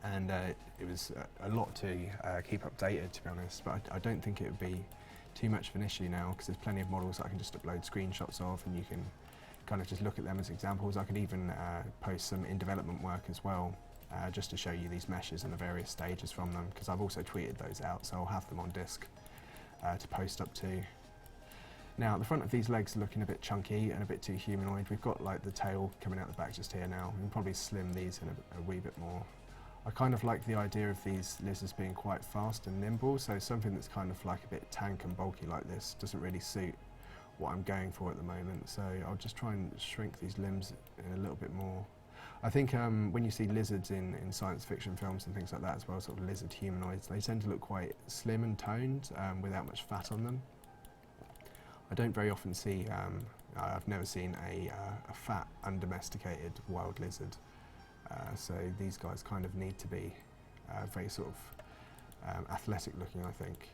and it was a lot to keep updated, to be honest, but I don't think it would be too much of an issue now, because there's plenty of models that I can just upload screenshots of, and you can kind of just look at them as examples. I could even post some in development work as well, just to show you these meshes and the various stages from them, because I've also tweeted those out, so I'll have them on disk to post up to. Now, the front of these legs are looking a bit chunky and a bit too humanoid. We've got like the tail coming out the back just here now. We can probably slim these in a wee bit more. I kind of like the idea of these lizards being quite fast and nimble, so something that's kind of like a bit tank and bulky like this doesn't really suit what I'm going for at the moment, so I'll just try and shrink these limbs in a little bit more. I think when you see lizards in science fiction films and things like that as well, sort of lizard humanoids, they tend to look quite slim and toned without much fat on them. I don't very often see, I've never seen a fat, undomesticated wild lizard. So these guys kind of need to be very sort of athletic looking, I think.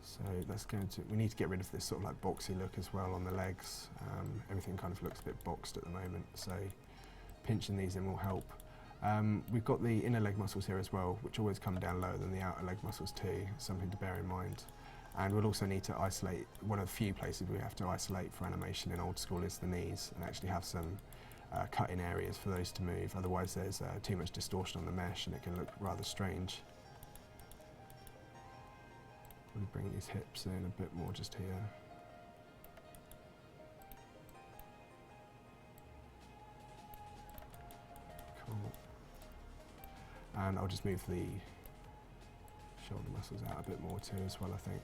So that's going to, we need to get rid of this sort of like boxy look as well on the legs. Everything kind of looks a bit boxed at the moment, so pinching these in will help. We've got the inner leg muscles here as well, which always come down lower than the outer leg muscles too, something to bear in mind. And we'll also need to isolate, one of the few places we have to isolate for animation in Old School is the knees, and actually have some cut-in areas for those to move, otherwise there's too much distortion on the mesh and it can look rather strange. We'll bring these hips in a bit more just here. Cool. And I'll just move the shoulder muscles out a bit more too as well, I think.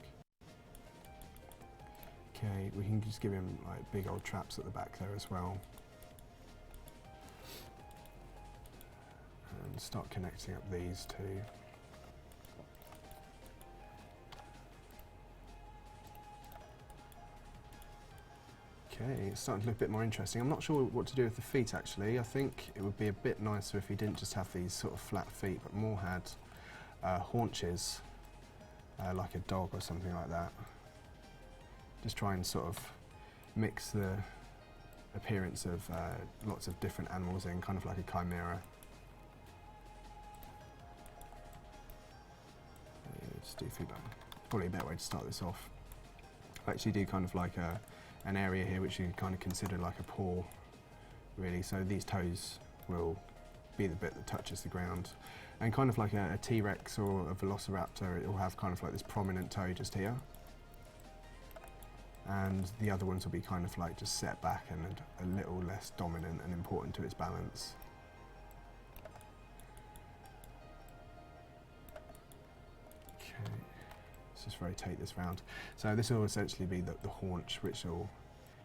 Okay, we can just give him like big old traps at the back there as well. And start connecting up these two. Okay, it's starting to look a bit more interesting. I'm not sure what to do with the feet actually. I think it would be a bit nicer if he didn't just have these sort of flat feet, but more had haunches, like a dog or something like that. Just try and sort of mix the appearance of lots of different animals in, kind of like a chimera. Just do feedback. Probably a better way to start this off. I actually do kind of like an area here which you can kind of consider like a paw, really. So these toes will be the bit that touches the ground. And kind of like a T-Rex or a Velociraptor, it will have kind of like this prominent toe just here. And the other ones will be kind of like just set back and a little less dominant and important to its balance. Okay, let's just rotate this round. So this will essentially be the haunch, which will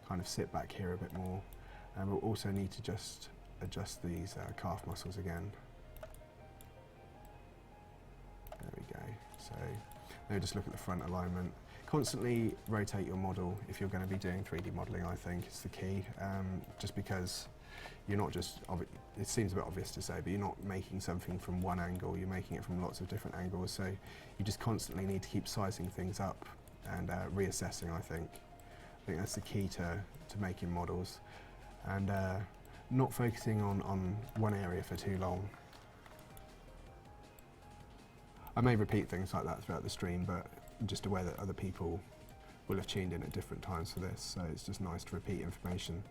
kind of sit back here a bit more. And we'll also need to just adjust these calf muscles again. There we go. So now just look at the front alignment. Constantly rotate your model if you're going to be doing 3D modelling, I think is the key. Just because you're not just, it seems a bit obvious to say, but you're not making something from one angle, you're making it from lots of different angles. So you just constantly need to keep sizing things up and reassessing, I think. I think that's the key to making models. And not focusing on one area for too long. I may repeat things like that throughout the stream, but just aware that other people will have tuned in at different times for this, so it's just nice to repeat information.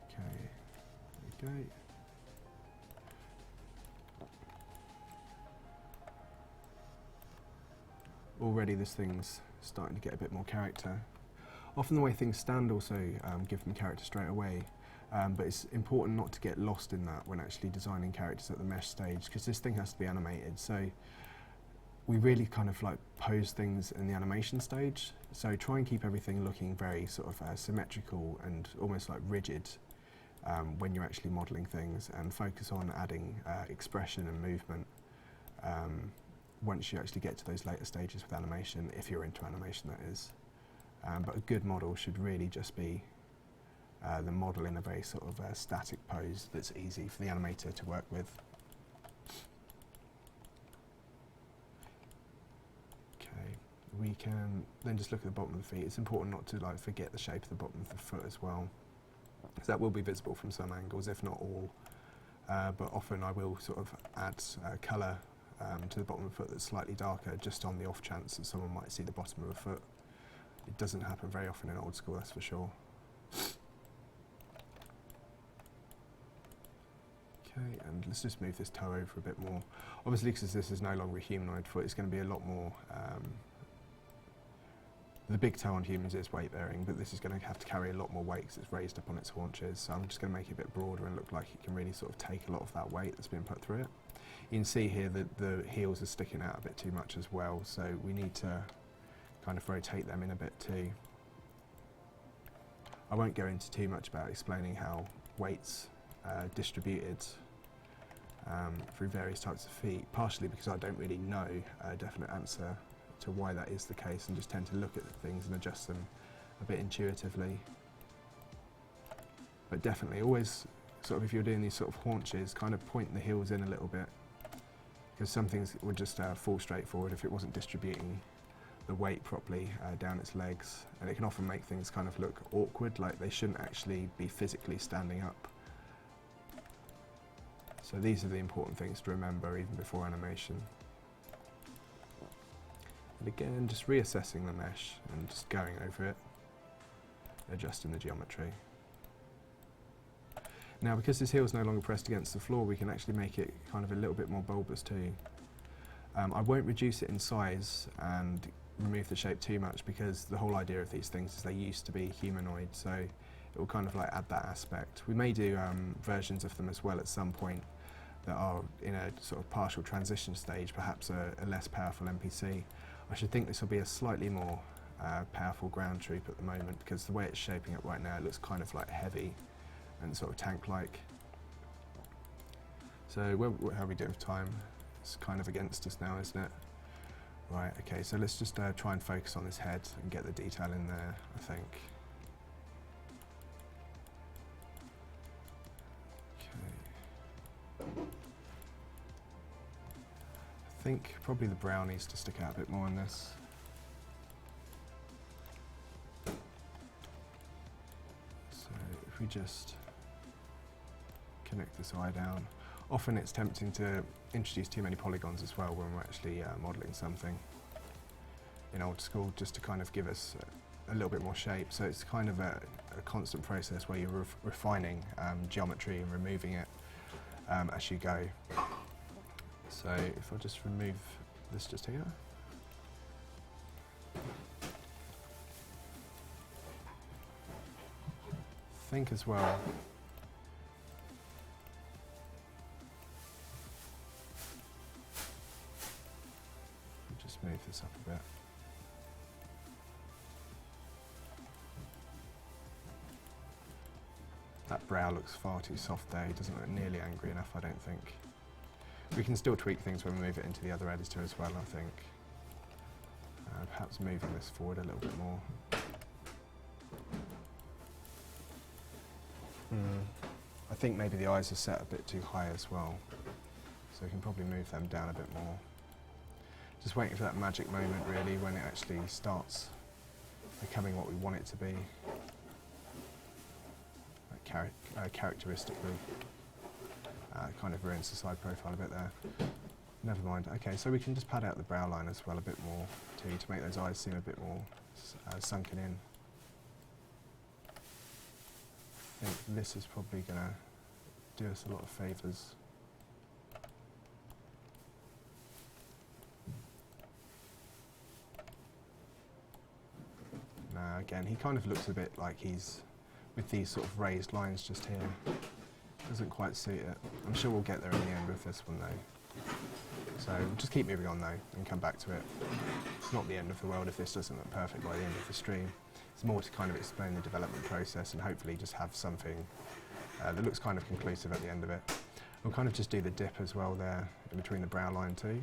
Okay, there we go. Already this thing's starting to get a bit more character. Often the way things stand also give them character straight away. But it's important not to get lost in that when actually designing characters at the mesh stage, because this thing has to be animated. So we really kind of like pose things in the animation stage. So try and keep everything looking very sort of symmetrical and almost like rigid when you're actually modelling things, and focus on adding expression and movement once you actually get to those later stages with animation, if you're into animation that is. But a good model should really just be the model in a very sort of static pose that's easy for the animator to work with. Okay, we can then just look at the bottom of the feet. It's important not to like forget the shape of the bottom of the foot as well, because that will be visible from some angles, if not all. But often I will sort of add colour to the bottom of the foot that's slightly darker, just on the off chance that someone might see the bottom of a foot. It doesn't happen very often in Old School, that's for sure. Okay, and let's just move this toe over a bit more. Obviously, because this is no longer a humanoid foot, it's going to be a lot more... the big toe on humans is weight bearing, but this is going to have to carry a lot more weight because it's raised up on its haunches. So I'm just going to make it a bit broader and look like it can really sort of take a lot of that weight that's been put through it. You can see here that the heels are sticking out a bit too much as well, so we need to kind of rotate them in a bit too. I won't go into too much about explaining how weight's distributed through various types of feet, partially because I don't really know a definite answer to why that is the case, and just tend to look at things and adjust them a bit intuitively. But definitely always sort of, if you're doing these sort of haunches, kind of point the heels in a little bit, because some things would just fall straight forward if it wasn't distributing the weight properly down its legs, and it can often make things kind of look awkward, like they shouldn't actually be physically standing up. So these are the important things to remember even before animation. And again, just reassessing the mesh and just going over it, adjusting the geometry. Now, because this heel is no longer pressed against the floor, we can actually make it kind of a little bit more bulbous too. I won't reduce it in size and remove the shape too much, because the whole idea of these things is they used to be humanoid, so it will kind of like add that aspect. We may do versions of them as well at some point that are in a sort of partial transition stage, perhaps a less powerful NPC. I should think this will be a slightly more powerful ground troop at the moment, because the way it's shaping up right now, it looks kind of like heavy and sort of tank-like. So how are we doing for time? It's kind of against us now, isn't it? Right, okay, so let's just try and focus on this head and get the detail in there, I think. Okay. I think probably the brow needs to stick out a bit more in this. So if we just connect this eye down. Often it's tempting to introduce too many polygons as well when we're actually modelling something in Old School, just to kind of give us a little bit more shape. So it's kind of a constant process where you're refining geometry and removing it as you go. So if I just remove this just here. Think as well, just move this up a bit. That brow looks far too soft there. He doesn't look nearly angry enough, I don't think. We can still tweak things when we move it into the other editor as well, I think. Perhaps moving this forward a little bit more. I think maybe the eyes are set a bit too high as well, so we can probably move them down a bit more. Just waiting for that magic moment really, when it actually starts becoming what we want it to be. Like characteristically. Kind of ruins the side profile a bit there. Never mind. Okay, so we can just pad out the brow line as well a bit more too, to make those eyes seem a bit more sunken in. I think this is probably going to do us a lot of favours. Now again, he kind of looks a bit like he's with these sort of raised lines just here. Doesn't quite suit it. I'm sure we'll get there in the end with this one though. So just keep moving on though and come back to it. It's not the end of the world if this doesn't look perfect by the end of the stream. It's more to kind of explain the development process and hopefully just have something that looks kind of conclusive at the end of it. We'll kind of just do the dip as well there in between the brow line too.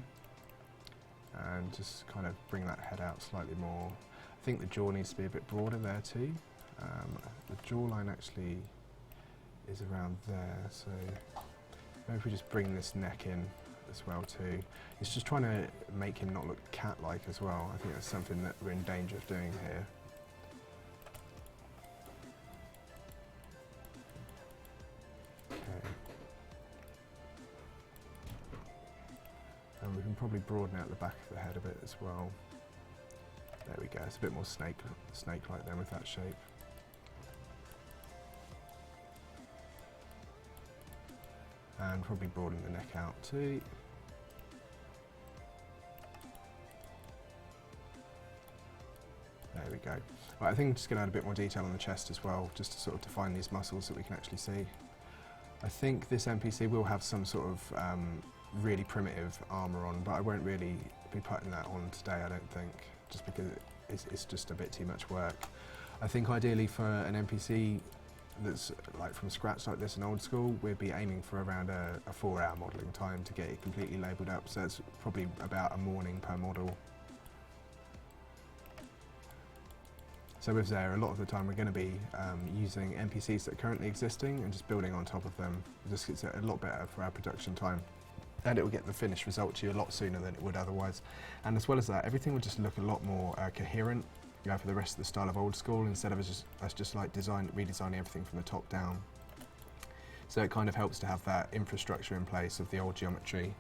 And just kind of bring that head out slightly more. I think the jaw needs to be a bit broader there too. The jawline actually is around there, so maybe if we just bring this neck in as well too. It's just trying to make him not look cat-like as well. I think that's something that we're in danger of doing here. Okay. And we can probably broaden out the back of the head a bit as well. There we go, it's a bit more snake-like then with that shape. And probably broaden the neck out too. There we go. Right, I think I'm just going to add a bit more detail on the chest as well, just to sort of define these muscles that we can actually see. I think this NPC will have some sort of really primitive armour on, but I won't really be putting that on today, I don't think, just because it's just a bit too much work. I think ideally for an NPC that's like from scratch like this in Old School, we'd be aiming for around a 4-hour modelling time to get it completely labelled up, so it's probably about a morning per model. So with Zeah, a lot of the time we're going to be using NPCs that are currently existing and just building on top of them. It just gets a lot better for our production time, and it will get the finished result to you a lot sooner than it would otherwise. And as well as that, everything will just look a lot more coherent, you know, for the rest of the style of Old School, instead of us just like redesigning everything from the top down. So it kind of helps to have that infrastructure in place of the old geometry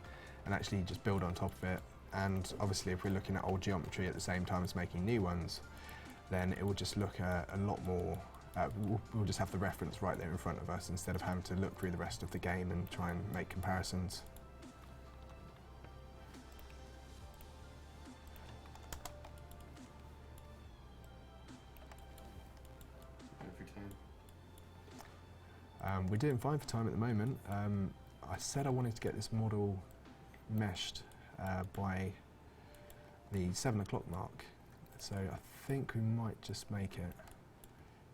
and actually just build on top of it. And obviously if we're looking at old geometry at the same time as making new ones, then it will just look a lot more, we'll just have the reference right there in front of us instead of having to look through the rest of the game and try and make comparisons. We're doing fine for time at the moment. I said I wanted to get this model meshed by the 7 o'clock mark, so I think we might just make it.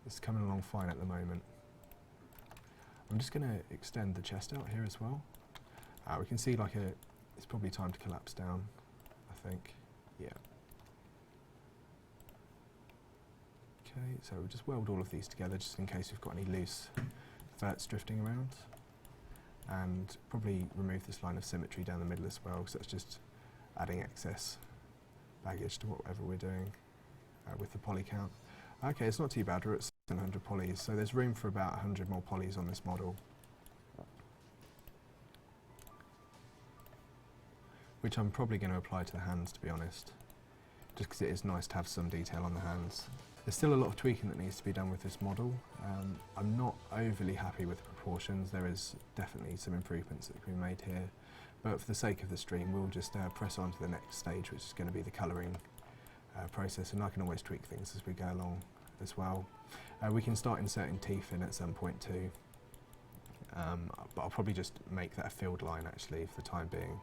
It's coming along fine at the moment. I'm just going to extend the chest out here as well. We can see like it's probably time to collapse down, I think. Yeah. Okay, so we'll just weld all of these together just in case we've got any loose verts drifting around, and probably remove this line of symmetry down the middle as well, because that's just adding excess baggage to whatever we're doing with the poly count. Okay, it's not too bad, we're at 700 polys, so there's room for about 100 more polys on this model, which I'm probably going to apply to the hands, to be honest, just because it is nice to have some detail on the hands. There's still a lot of tweaking that needs to be done with this model. I'm not overly happy with the proportions. There is definitely some improvements that can be made here, but for the sake of the stream we'll just press on to the next stage, which is going to be the colouring process, and I can always tweak things as we go along as well. We can start inserting teeth in at some point too, but I'll probably just make that a field line actually for the time being.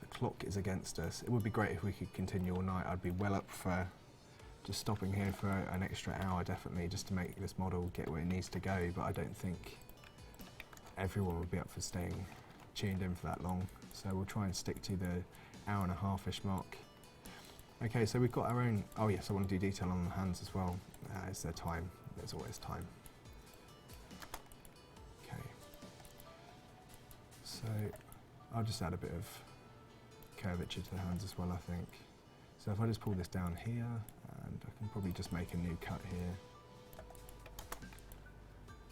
The clock is against us. It would be great if we could continue all night. I'd be well up for just stopping here for an extra hour, definitely, just to make this model get where it needs to go, but I don't think everyone will be up for staying tuned in for that long, so we'll try and stick to the hour and a half-ish mark. Okay, so we've got our own, oh yes, I want to do detail on the hands as well. Is there time? There's always time. Okay, so I'll just add a bit of curvature to the hands as well, I think. So if I just pull this down here, and I can probably just make a new cut here,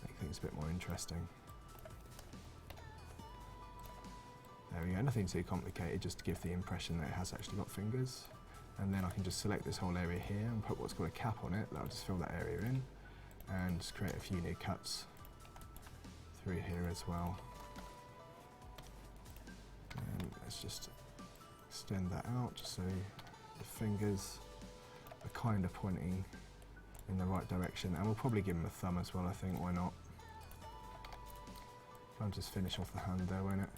make things a bit more interesting. There we go, nothing too complicated, just to give the impression that it has actually got fingers. And then I can just select this whole area here and put what's called a cap on it. That'll just fill that area in, and just create a few new cuts through here as well. And let's just extend that out just so the fingers are kind of pointing in the right direction, and we'll probably give them a thumb as well, I think, why not? I'll just finish off the hand there, won't it?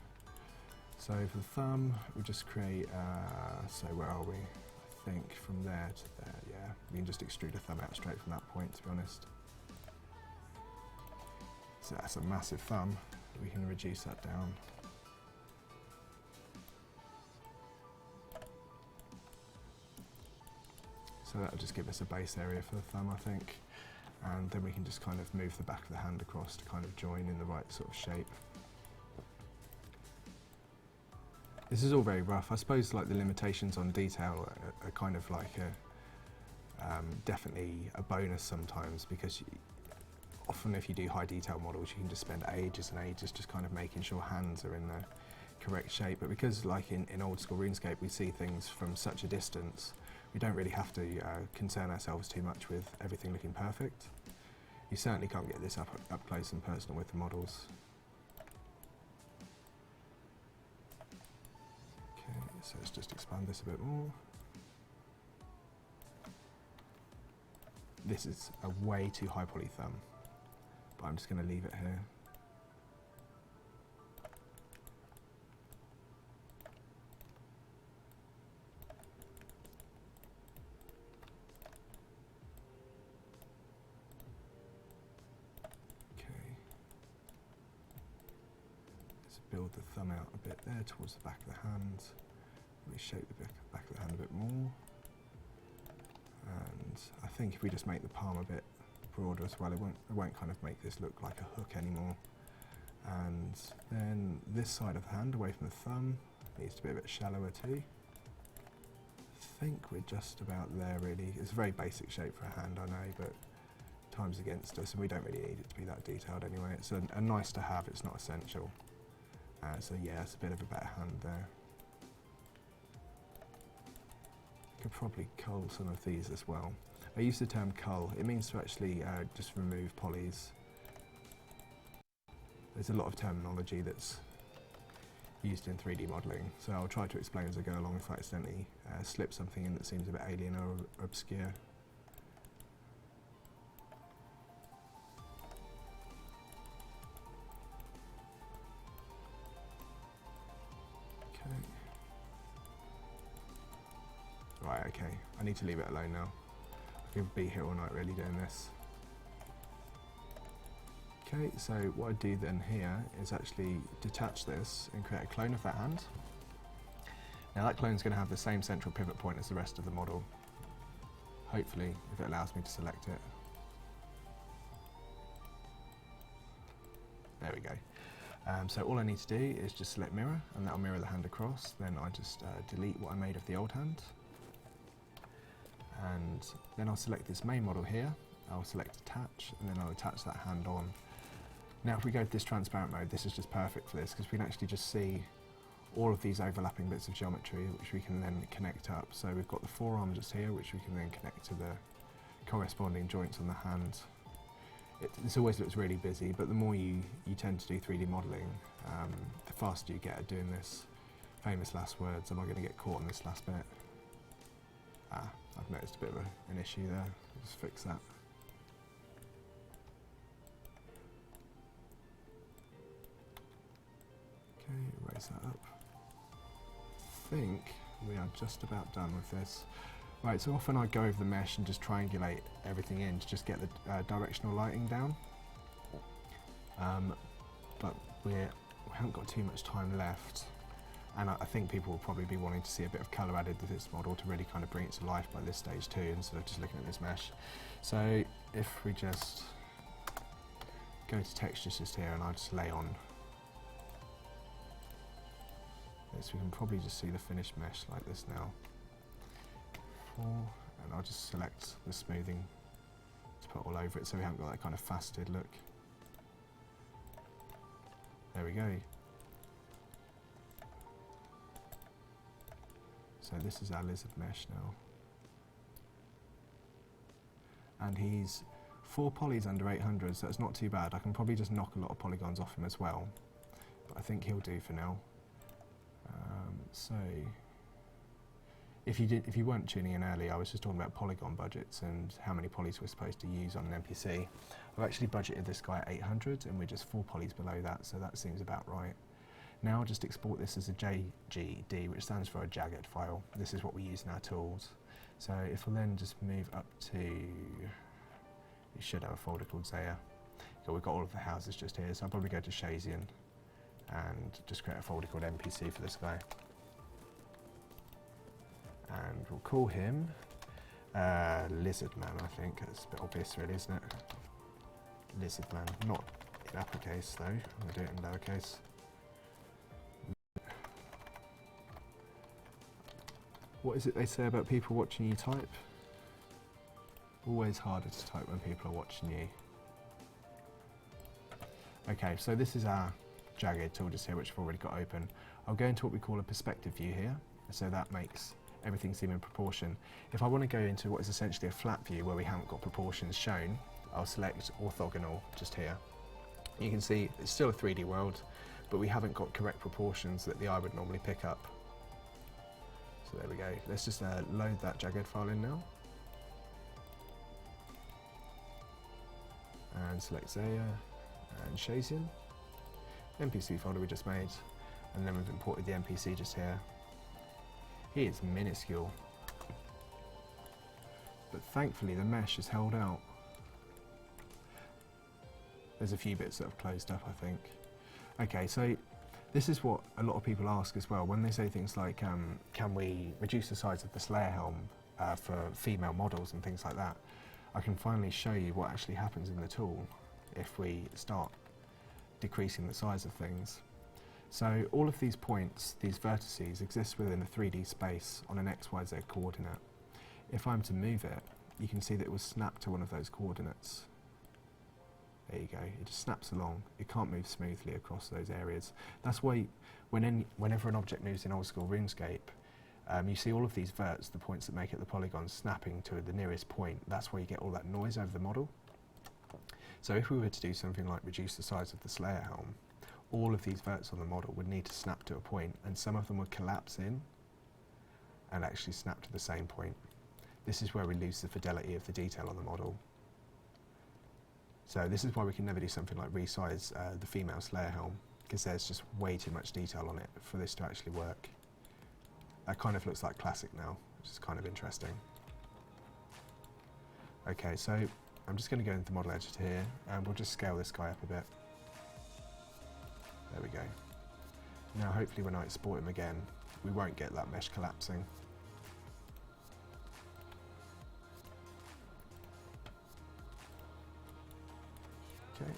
So for the thumb, we'll just create, so where are we? I think from there to there, yeah. We can just extrude a thumb out straight from that point, to be honest. So that's a massive thumb. We can reduce that down. So that'll just give us a base area for the thumb, I think. And then we can just kind of move the back of the hand across to kind of join in the right sort of shape. This is all very rough. I suppose like the limitations on detail are kind of like definitely a bonus sometimes, because often if you do high detail models you can just spend ages and ages just kind of making sure hands are in the correct shape. But because like in Old School Runescape we see things from such a distance, we don't really have to concern ourselves too much with everything looking perfect. You certainly can't get this up close and personal with the models. Okay, so let's just expand this a bit more. This is a way too high poly thumb, but I'm just going to leave it here. Build the thumb out a bit there towards the back of the hand. Reshape the back of the hand a bit more. And I think if we just make the palm a bit broader as well, it won't kind of make this look like a hook anymore. And then this side of the hand away from the thumb needs to be a bit shallower too. I think we're just about there really. It's a very basic shape for a hand, I know, but time's against us and we don't really need it to be that detailed anyway. It's a nice to have, it's not essential. So yeah, it's a bit of a better hand there. Could probably cull some of these as well. I use the term cull. It means to actually just remove polys. There's a lot of terminology that's used in 3D modelling, so I'll try to explain as I go along if I accidentally slip something in that seems a bit alien or obscure. Right, okay, I need to leave it alone now. I could be here all night really doing this. Okay, so what I do then here is actually detach this and create a clone of that hand. Now that clone is going to have the same central pivot point as the rest of the model. Hopefully, if it allows me to select it. There we go. So all I need to do is just select mirror, and that'll mirror the hand across. Then I just delete what I made of the old hand. And then I'll select this main model here, I'll select attach, and then I'll attach that hand on. Now if we go to this transparent mode, this is just perfect for this, because we can actually just see all of these overlapping bits of geometry, which we can then connect up. So we've got the forearm just here, which we can then connect to the corresponding joints on the hand. This always looks really busy, but the more you tend to do 3D modelling, the faster you get at doing this. Famous last words, am I going to get caught on this last bit? I've noticed a bit of an issue there. I'll just fix that. Okay, erase that up. I think we are just about done with this. Right, so often I go over the mesh and just triangulate everything in to just get the directional lighting down. But we haven't got too much time left. And I think people will probably be wanting to see a bit of colour added to this model to really kind of bring it to life by this stage too, instead of just looking at this mesh. So if we just go to textures just here and I just lay on this, we can probably just see the finished mesh like this now. And I'll just select the smoothing to put all over it so we haven't got that kind of faceted look. There we go. So this is our lizard mesh now. And he's 4 polys under 800, so that's not too bad. I can probably just knock a lot of polygons off him as well, but I think he'll do for now. So if you weren't tuning in early, I was just talking about polygon budgets and how many polys we're supposed to use on an NPC. I've actually budgeted this guy at 800 and we're just 4 polys below that, so that seems about right. Now I'll just export this as a JGD, which stands for a jagged file. This is what we use in our tools. So if we'll then just move up to, you should have a folder called Zeah. We've got all of the houses just here, so I'll probably go to Shazian and just create a folder called NPC for this guy. And we'll call him Lizard man, I think. It's a bit obvious really, isn't it? Lizard man. Not in uppercase though. I'm going to do it in lowercase. What is it they say about people watching you type? Always harder to type when people are watching you. Okay, so this is our jagged tool just here, which I've already got open. I'll go into what we call a perspective view here, so that makes everything seem in proportion. If I want to go into what is essentially a flat view where we haven't got proportions shown, I'll select orthogonal just here. You can see it's still a 3D world, but we haven't got correct proportions that the eye would normally pick up. So there we go. Let's just load that jagged file in now. And select Zeah and Shazian. NPC folder we just made, and then we've imported the NPC just here. He is minuscule, but thankfully the mesh is held out. There's a few bits that have closed up, I think. Okay, so this is what a lot of people ask as well when they say things like, can we reduce the size of the Slayer helm for female models and things like that? I can finally show you what actually happens in the tool if we start decreasing the size of things. So all of these points, these vertices, exist within a 3D space on an XYZ coordinate. If I'm to move it, you can see that it will snap to one of those coordinates. There you go, it just snaps along. It can't move smoothly across those areas. That's why whenever an object moves in Old School Runescape, you see all of these verts, the points that make it the polygons, snapping to the nearest point. That's why you get all that noise over the model. So if we were to do something like reduce the size of the Slayer helm, all of these verts on the model would need to snap to a point, and some of them would collapse in and actually snap to the same point. This is where we lose the fidelity of the detail on the model. So this is why we can never do something like resize the female Slayer helm, because there's just way too much detail on it for this to actually work. That kind of looks like classic now, which is kind of interesting. Okay, so I'm just going to go into the model editor here, and we'll just scale this guy up a bit. There we go. Now hopefully when I export him again, we won't get that mesh collapsing. Okay,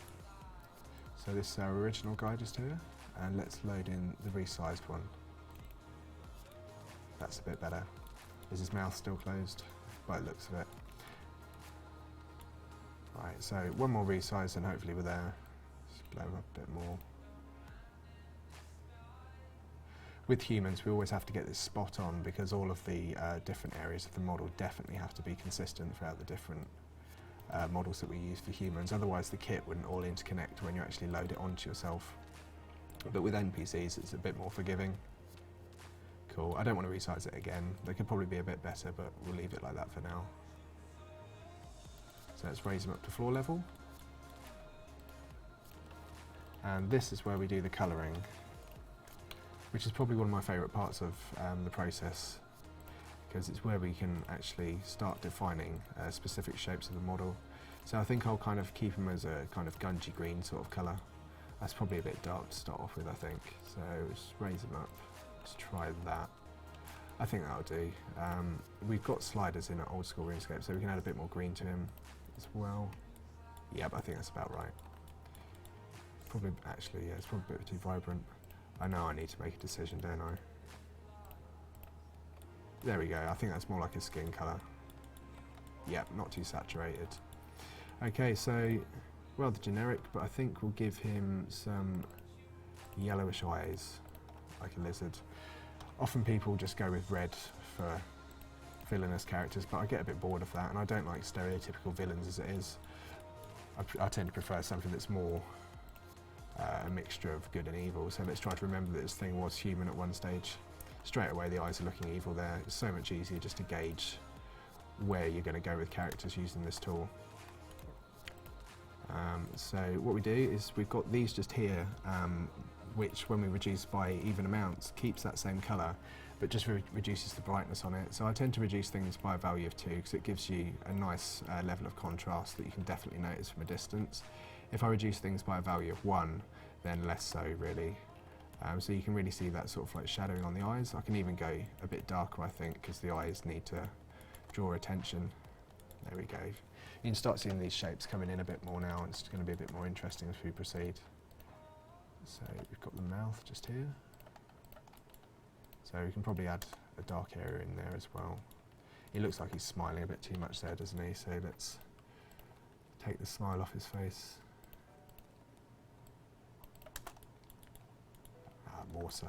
so this is our original guy just here, and let's load in the resized one. That's a bit better. Is his mouth still closed? By the looks of it. Right, so one more resize and hopefully we're there. Just blow him up a bit more. With humans, we always have to get this spot on because all of the different areas of the model definitely have to be consistent throughout the different models that we use for humans. Otherwise, the kit wouldn't all interconnect when you actually load it onto yourself. But with NPCs, it's a bit more forgiving. Cool. I don't want to resize it again. They could probably be a bit better, but we'll leave it like that for now. So let's raise them up to floor level. And this is where we do the colouring, which is probably one of my favourite parts of the process, because it's where we can actually start defining specific shapes of the model. So I think I'll kind of keep them as a kind of gungy green sort of colour. That's probably a bit dark to start off with, I think. So just raise them up. Let's try that. I think that'll do. We've got sliders in at Old School Runescape, so we can add a bit more green to him as well. Yep, I think that's about right. Probably, actually, yeah, it's probably a bit too vibrant. I know I need to make a decision, don't I? There we go, I think that's more like a skin colour. Yep, not too saturated. Okay, so rather generic, but I think we'll give him some yellowish eyes, like a lizard. Often people just go with red for villainous characters, but I get a bit bored of that, and I don't like stereotypical villains as it is. I tend to prefer something that's more a mixture of good and evil. So let's try to remember that this thing was human at one stage. Straight away the eyes are looking evil there. It's so much easier just to gauge where you're going to go with characters using this tool. So what we do is we've got these just here, which when we reduce by even amounts keeps that same colour, but just reduces the brightness on it. So I tend to reduce things by a value of 2 because it gives you a nice level of contrast that you can definitely notice from a distance. If I reduce things by a value of 1, then less so really. So you can really see that sort of like shadowing on the eyes. I can even go a bit darker, I think, because the eyes need to draw attention. There we go. You can start seeing these shapes coming in a bit more now. It's going to be a bit more interesting as we proceed. So we've got the mouth just here. So we can probably add a dark area in there as well. He looks like he's smiling a bit too much there, doesn't he? So let's take the smile off his face. More so.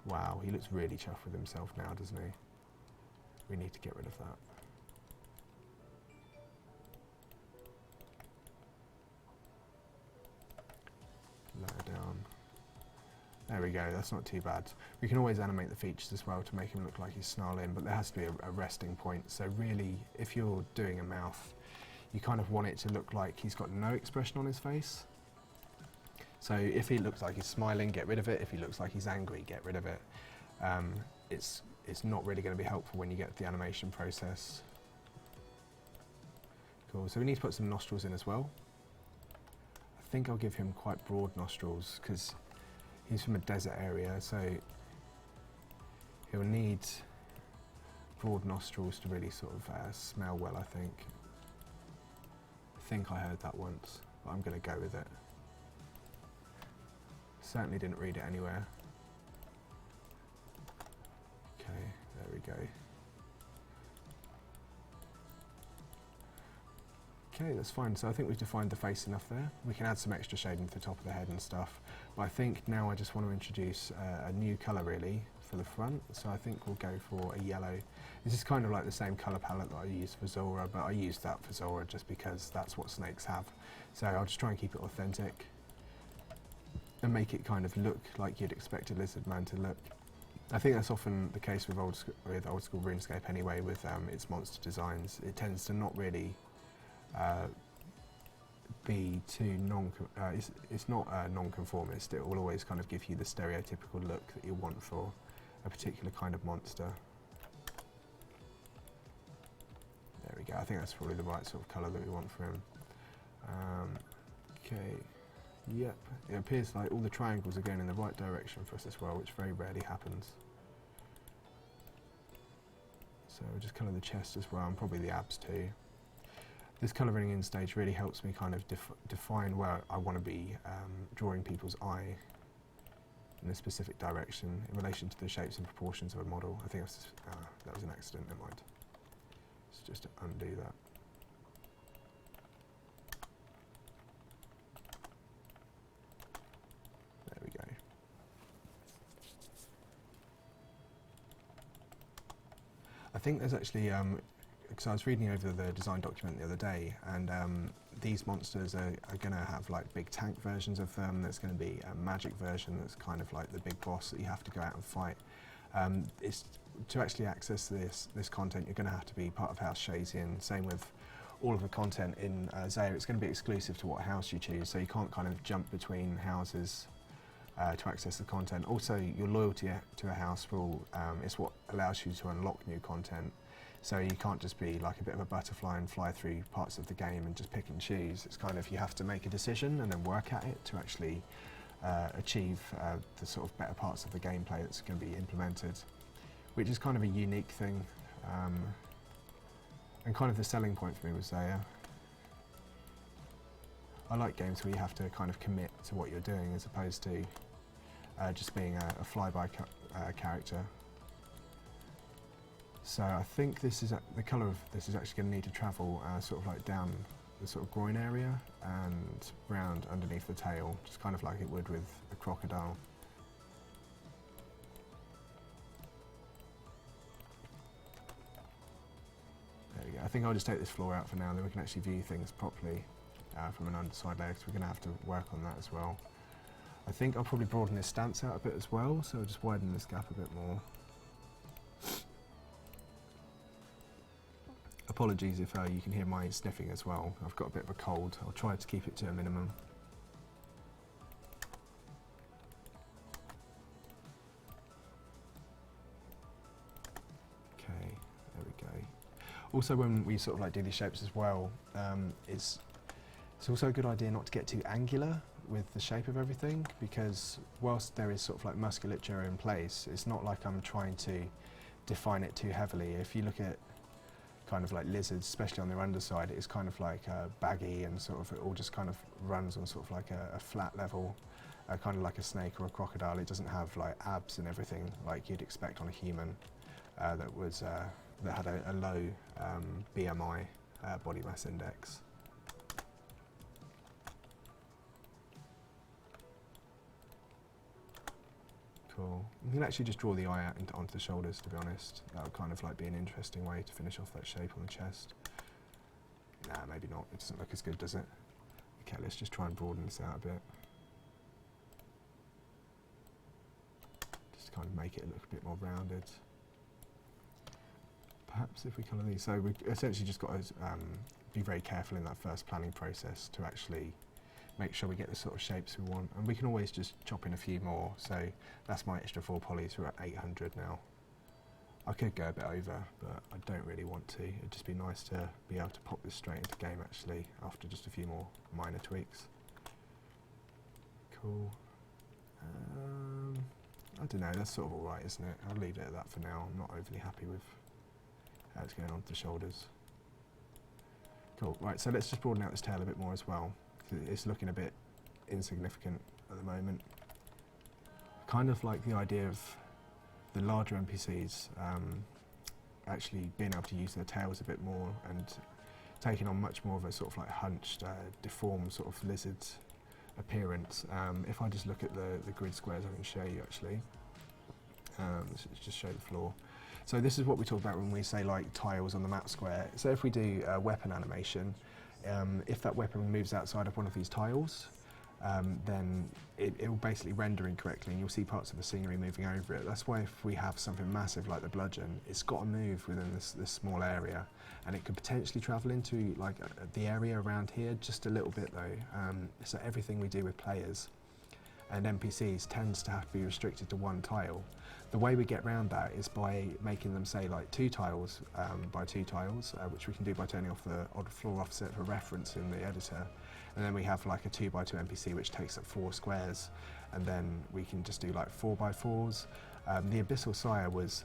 Wow, he looks really chuffed with himself now, doesn't he? We need to get rid of that. Lower down. There we go, that's not too bad. We can always animate the features as well to make him look like he's snarling, but there has to be a resting point. So really, if you're doing a mouth, you kind of want it to look like he's got no expression on his face. So if he looks like he's smiling, get rid of it. If he looks like he's angry, get rid of it. It's not really going to be helpful when you get to the animation process. Cool, so we need to put some nostrils in as well. I think I'll give him quite broad nostrils because he's from a desert area, so he'll need broad nostrils to really sort of smell well, I think. I think I heard that once, but I'm going to go with it. Certainly didn't read it anywhere. Okay, there we go. Okay, that's fine. So I think we've defined the face enough there. We can add some extra shading to the top of the head and stuff. But I think now I just want to introduce a new colour really for the front. So I think we'll go for a yellow. This is kind of like the same colour palette that I used for Zora, but I used that for Zora just because that's what snakes have. So I'll just try and keep it authentic and make it kind of look like you'd expect a lizard man to look. I think that's often the case with Old School Runescape anyway, with its monster designs. It tends to not really be too it's not non-conformist. It will always kind of give you the stereotypical look that you want for a particular kind of monster. There we go. I think that's probably the right sort of colour that we want for him. Okay. Yep. It appears like all the triangles are going in the right direction for us as well, which very rarely happens. So we'll just colour the chest as well, and probably the abs too. This colouring in stage really helps me kind of define where I want to be drawing people's eye in a specific direction in relation to the shapes and proportions of a model. I think that was an accident, never mind. Let's just undo that. There we go. I think there's actually because I was reading over the design document the other day, and these monsters are going to have like big tank versions of them. There's going to be a magic version that's kind of like the big boss that you have to go out and fight. To actually access this content, you're going to have to be part of House Shazian. Same with all of the content in Zeah. It's going to be exclusive to what house you choose, so you can't kind of jump between houses to access the content. Also, your loyalty to a house is what allows you to unlock new content. So you can't just be like a bit of a butterfly and fly through parts of the game and just pick and choose. It's kind of, you have to make a decision and then work at it to actually achieve the sort of better parts of the gameplay that's going to be implemented, which is kind of a unique thing and kind of the selling point for me with Zeah. I like games where you have to kind of commit to what you're doing as opposed to just being a flyby character. So I think this is the colour of this is actually going to need to travel sort of like down the sort of groin area and round underneath the tail, just kind of like it would with a crocodile. There we go. I think I'll just take this floor out for now, then we can actually view things properly from an underside layer, because we're going to have to work on that as well. I think I'll probably broaden this stance out a bit as well, so I'll just widen this gap a bit more. Apologies if you can hear my sniffing as well. I've got a bit of a cold. I'll try to keep it to a minimum. Okay, there we go. Also, when we sort of like do these shapes as well, it's also a good idea not to get too angular with the shape of everything, because whilst there is sort of like musculature in place, it's not like I'm trying to define it too heavily. If you look at kind of like lizards, especially on their underside, it's kind of like baggy and sort of it all just kind of runs on sort of like a flat level, kind of like a snake or a crocodile. It doesn't have like abs and everything like you'd expect on a human that had a low BMI, body mass index. Cool. You can actually just draw the eye out onto the shoulders, to be honest. That would kind of like be an interesting way to finish off that shape on the chest. Nah, maybe not. It doesn't look as good, does it? Okay, let's just try and broaden this out a bit. Just kind of make it look a bit more rounded. Perhaps if we colour these. So we've essentially just got to be very careful in that first planning process to actually make sure we get the sort of shapes we want, and we can always just chop in a few more. So that's my extra 4 polys. We're at 800 now. I could go a bit over, but I don't really want to. It'd just be nice to be able to pop this straight into game actually after just a few more minor tweaks. Cool. I don't know, that's sort of alright, isn't it? I'll leave it at that for now. I'm not overly happy with how it's going onto the shoulders. Cool, right, so let's just broaden out this tail a bit more as well. It's looking a bit insignificant at the moment. Kind of like the idea of the larger NPCs actually being able to use their tails a bit more and taking on much more of a sort of like hunched, deformed sort of lizard appearance. If I just look at the grid squares, I can show you actually. Let's just show the floor. So this is what we talk about when we say like tiles on the map square. So if we do a weapon animation, if that weapon moves outside of one of these tiles, then it will basically render incorrectly and you'll see parts of the scenery moving over it. That's why if we have something massive like the bludgeon, it's got to move within this small area, and it could potentially travel into like the area around here just a little bit though. So everything we do with players and NPCs tends to have to be restricted to one tile. The way we get around that is by making them say like 2 tiles by 2 tiles, which we can do by turning off the odd floor offset for reference in the editor. And then we have like a 2 by 2 NPC which takes up 4 squares, and then we can just do like 4 by 4s. The Abyssal Sire was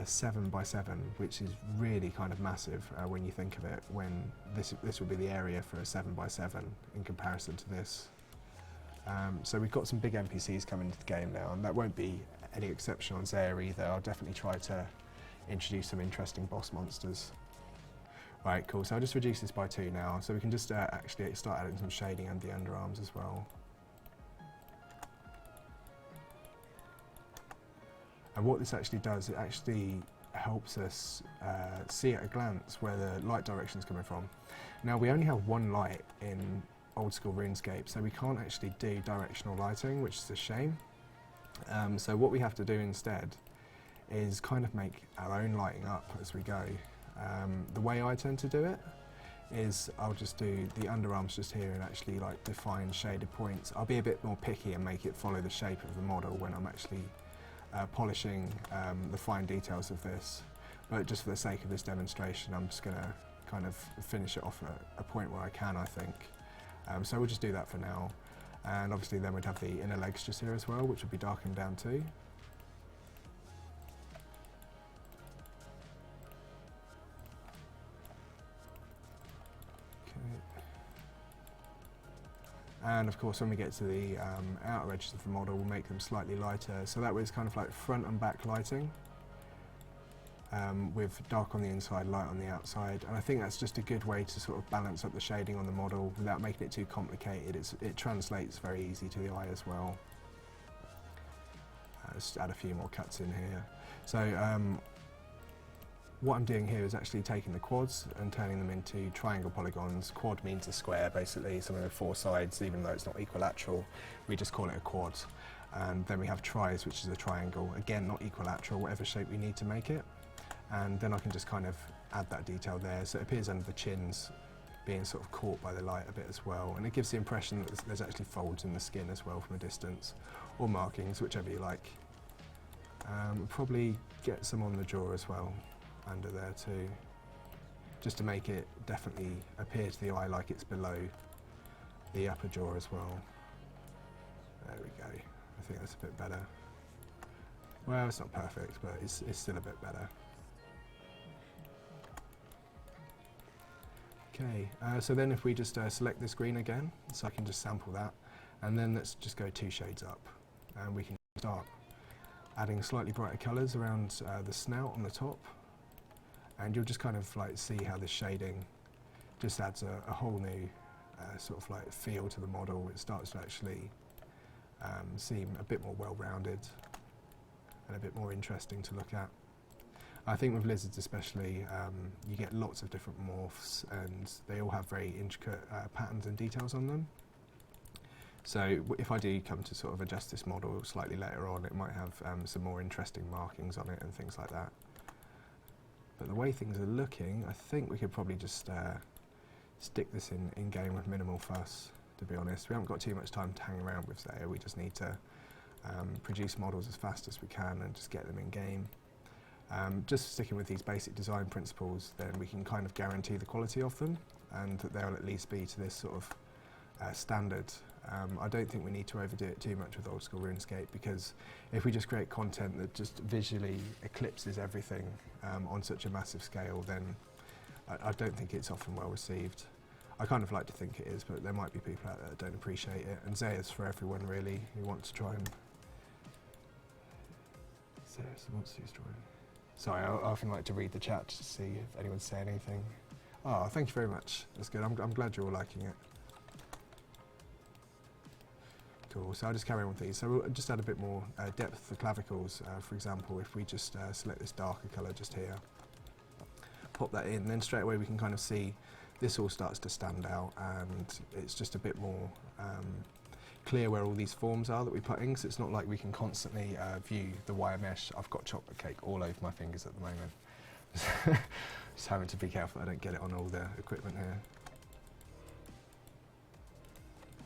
7 by 7, which is really kind of massive when you think of it, when this would be the area for a 7 by 7 in comparison to this. So we've got some big NPCs coming into the game now, and that won't be any exception on Zeah either. I'll definitely try to introduce some interesting boss monsters. Right, cool, so I'll just reduce this by 2 now, so we can just actually start adding some shading under the underarms as well. And what this actually does, it actually helps us see at a glance where the light direction is coming from. Now we only have 1 light in Old School Runescape, so we can't actually do directional lighting, which is a shame. So what we have to do instead is kind of make our own lighting up as we go. The way I tend to do it is I'll just do the underarms just here and actually like define shaded points. I'll be a bit more picky and make it follow the shape of the model when I'm actually polishing the fine details of this. But just for the sake of this demonstration, I'm just going to kind of finish it off at a point where I can, I think. So we'll just do that for now. And obviously then we'd have the inner legs just here as well, which would be darkened down too. And of course when we get to the outer edges of the model, we'll make them slightly lighter. So that way it's kind of like front and back lighting, with dark on the inside, light on the outside. And I think that's just a good way to sort of balance up the shading on the model without making it too complicated. It translates very easy to the eye as well. Let's add a few more cuts in here. So what I'm doing here is actually taking the quads and turning them into triangle polygons. Quad means a square, basically, something with 4 sides, even though it's not equilateral. We just call it a quad. And then we have tris, which is a triangle. Again, not equilateral, whatever shape we need to make it. And then I can just kind of add that detail there, so it appears under the chins being sort of caught by the light a bit as well, and it gives the impression that there's actually folds in the skin as well from a distance, or markings, whichever you like. Probably get some on the jaw as well, under there too, just to make it definitely appear to the eye like it's below the upper jaw as well. There we go. I think that's a bit better. Well, it's not perfect, but it's still a bit better. Okay, so then if we just select this green again, so I can just sample that, and then let's just go 2 shades up, and we can start adding slightly brighter colours around the snout on the top, and you'll just kind of like see how this shading just adds a whole new sort of like feel to the model. It starts to actually seem a bit more well-rounded and a bit more interesting to look at. I think with lizards especially, you get lots of different morphs and they all have very intricate patterns and details on them. So if I do come to sort of adjust this model slightly later on, it might have some more interesting markings on it and things like that. But the way things are looking, I think we could probably just stick this in game with minimal fuss, to be honest. We haven't got too much time to hang around with Zeah. We just need to produce models as fast as we can and just get them in game. Just sticking with these basic design principles, then we can kind of guarantee the quality of them and that they'll at least be to this sort of standard. I don't think we need to overdo it too much with Old School Runescape, because if we just create content that just visually eclipses everything on such a massive scale, then I don't think it's often well received. I kind of like to think it is, but there might be people out there that don't appreciate it, and Zeah's for everyone really who wants to try and... Zeah wants to destroy. Sorry, I often like to read the chat to see if anyone's saying anything. Oh, thank you very much. That's good. I'm glad you're all liking it. Cool. So I'll just carry on with these. So we'll just add a bit more depth for clavicles. For example, if we just select this darker colour just here, pop that in, then straight away we can kind of see this all starts to stand out, and it's just a bit more clear where all these forms are that we put in, so it's not like we can constantly view the wire mesh. I've got chocolate cake all over my fingers at the moment. Just having to be careful I don't get it on all the equipment here.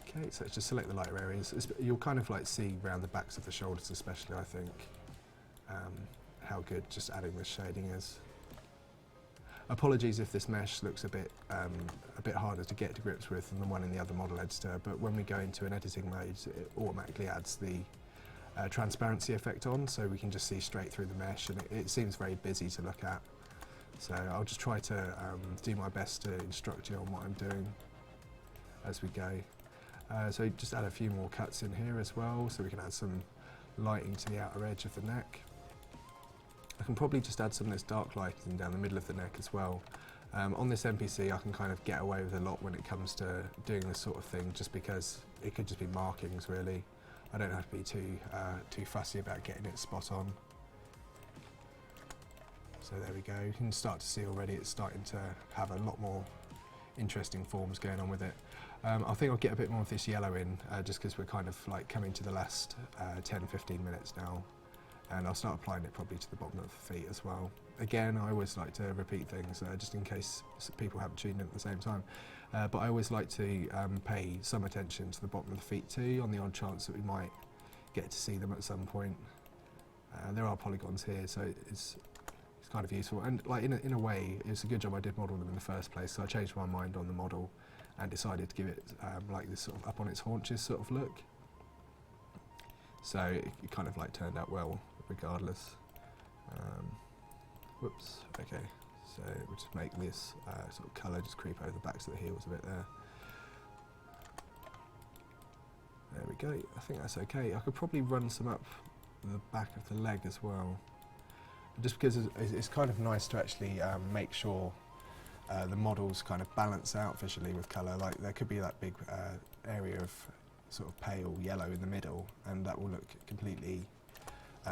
Okay, so let's just select the lighter areas. You'll kind of like see around the backs of the shoulders especially, I think, how good just adding this shading is. Apologies if this mesh looks a bit harder to get to grips with than the one in the other model editor, but when we go into an editing mode, it automatically adds the transparency effect on, so we can just see straight through the mesh, and it seems very busy to look at. So I'll just try to do my best to instruct you on what I'm doing as we go. So just add a few more cuts in here as well, so we can add some lighting to the outer edge of the neck. I can probably just add some of this dark lighting down the middle of the neck as well. On this NPC I can kind of get away with a lot when it comes to doing this sort of thing, just because it could just be markings really. I don't have to be too fussy about getting it spot on. So there we go, you can start to see already it's starting to have a lot more interesting forms going on with it. I think I'll get a bit more of this yellow in, just because we're kind of like coming to the last 10-15 minutes now. And I'll start applying it probably to the bottom of the feet as well. Again, I always like to repeat things just in case people haven't tuned in at the same time. But I always like to pay some attention to the bottom of the feet too, on the odd chance that we might get to see them at some point. There are polygons here, so it's kind of useful. And like in a way, it's a good job I did model them in the first place. So I changed my mind on the model and decided to give it like this sort of up on its haunches sort of look. So it kind of like turned out well regardless. Whoops, okay, so we'll just make this sort of colour just creep over the backs of the heels a bit there. There we go, I think that's okay. I could probably run some up the back of the leg as well, just because it's kind of nice to actually make sure the models kind of balance out visually with colour. Like there could be that big area of sort of pale yellow in the middle, and that will look completely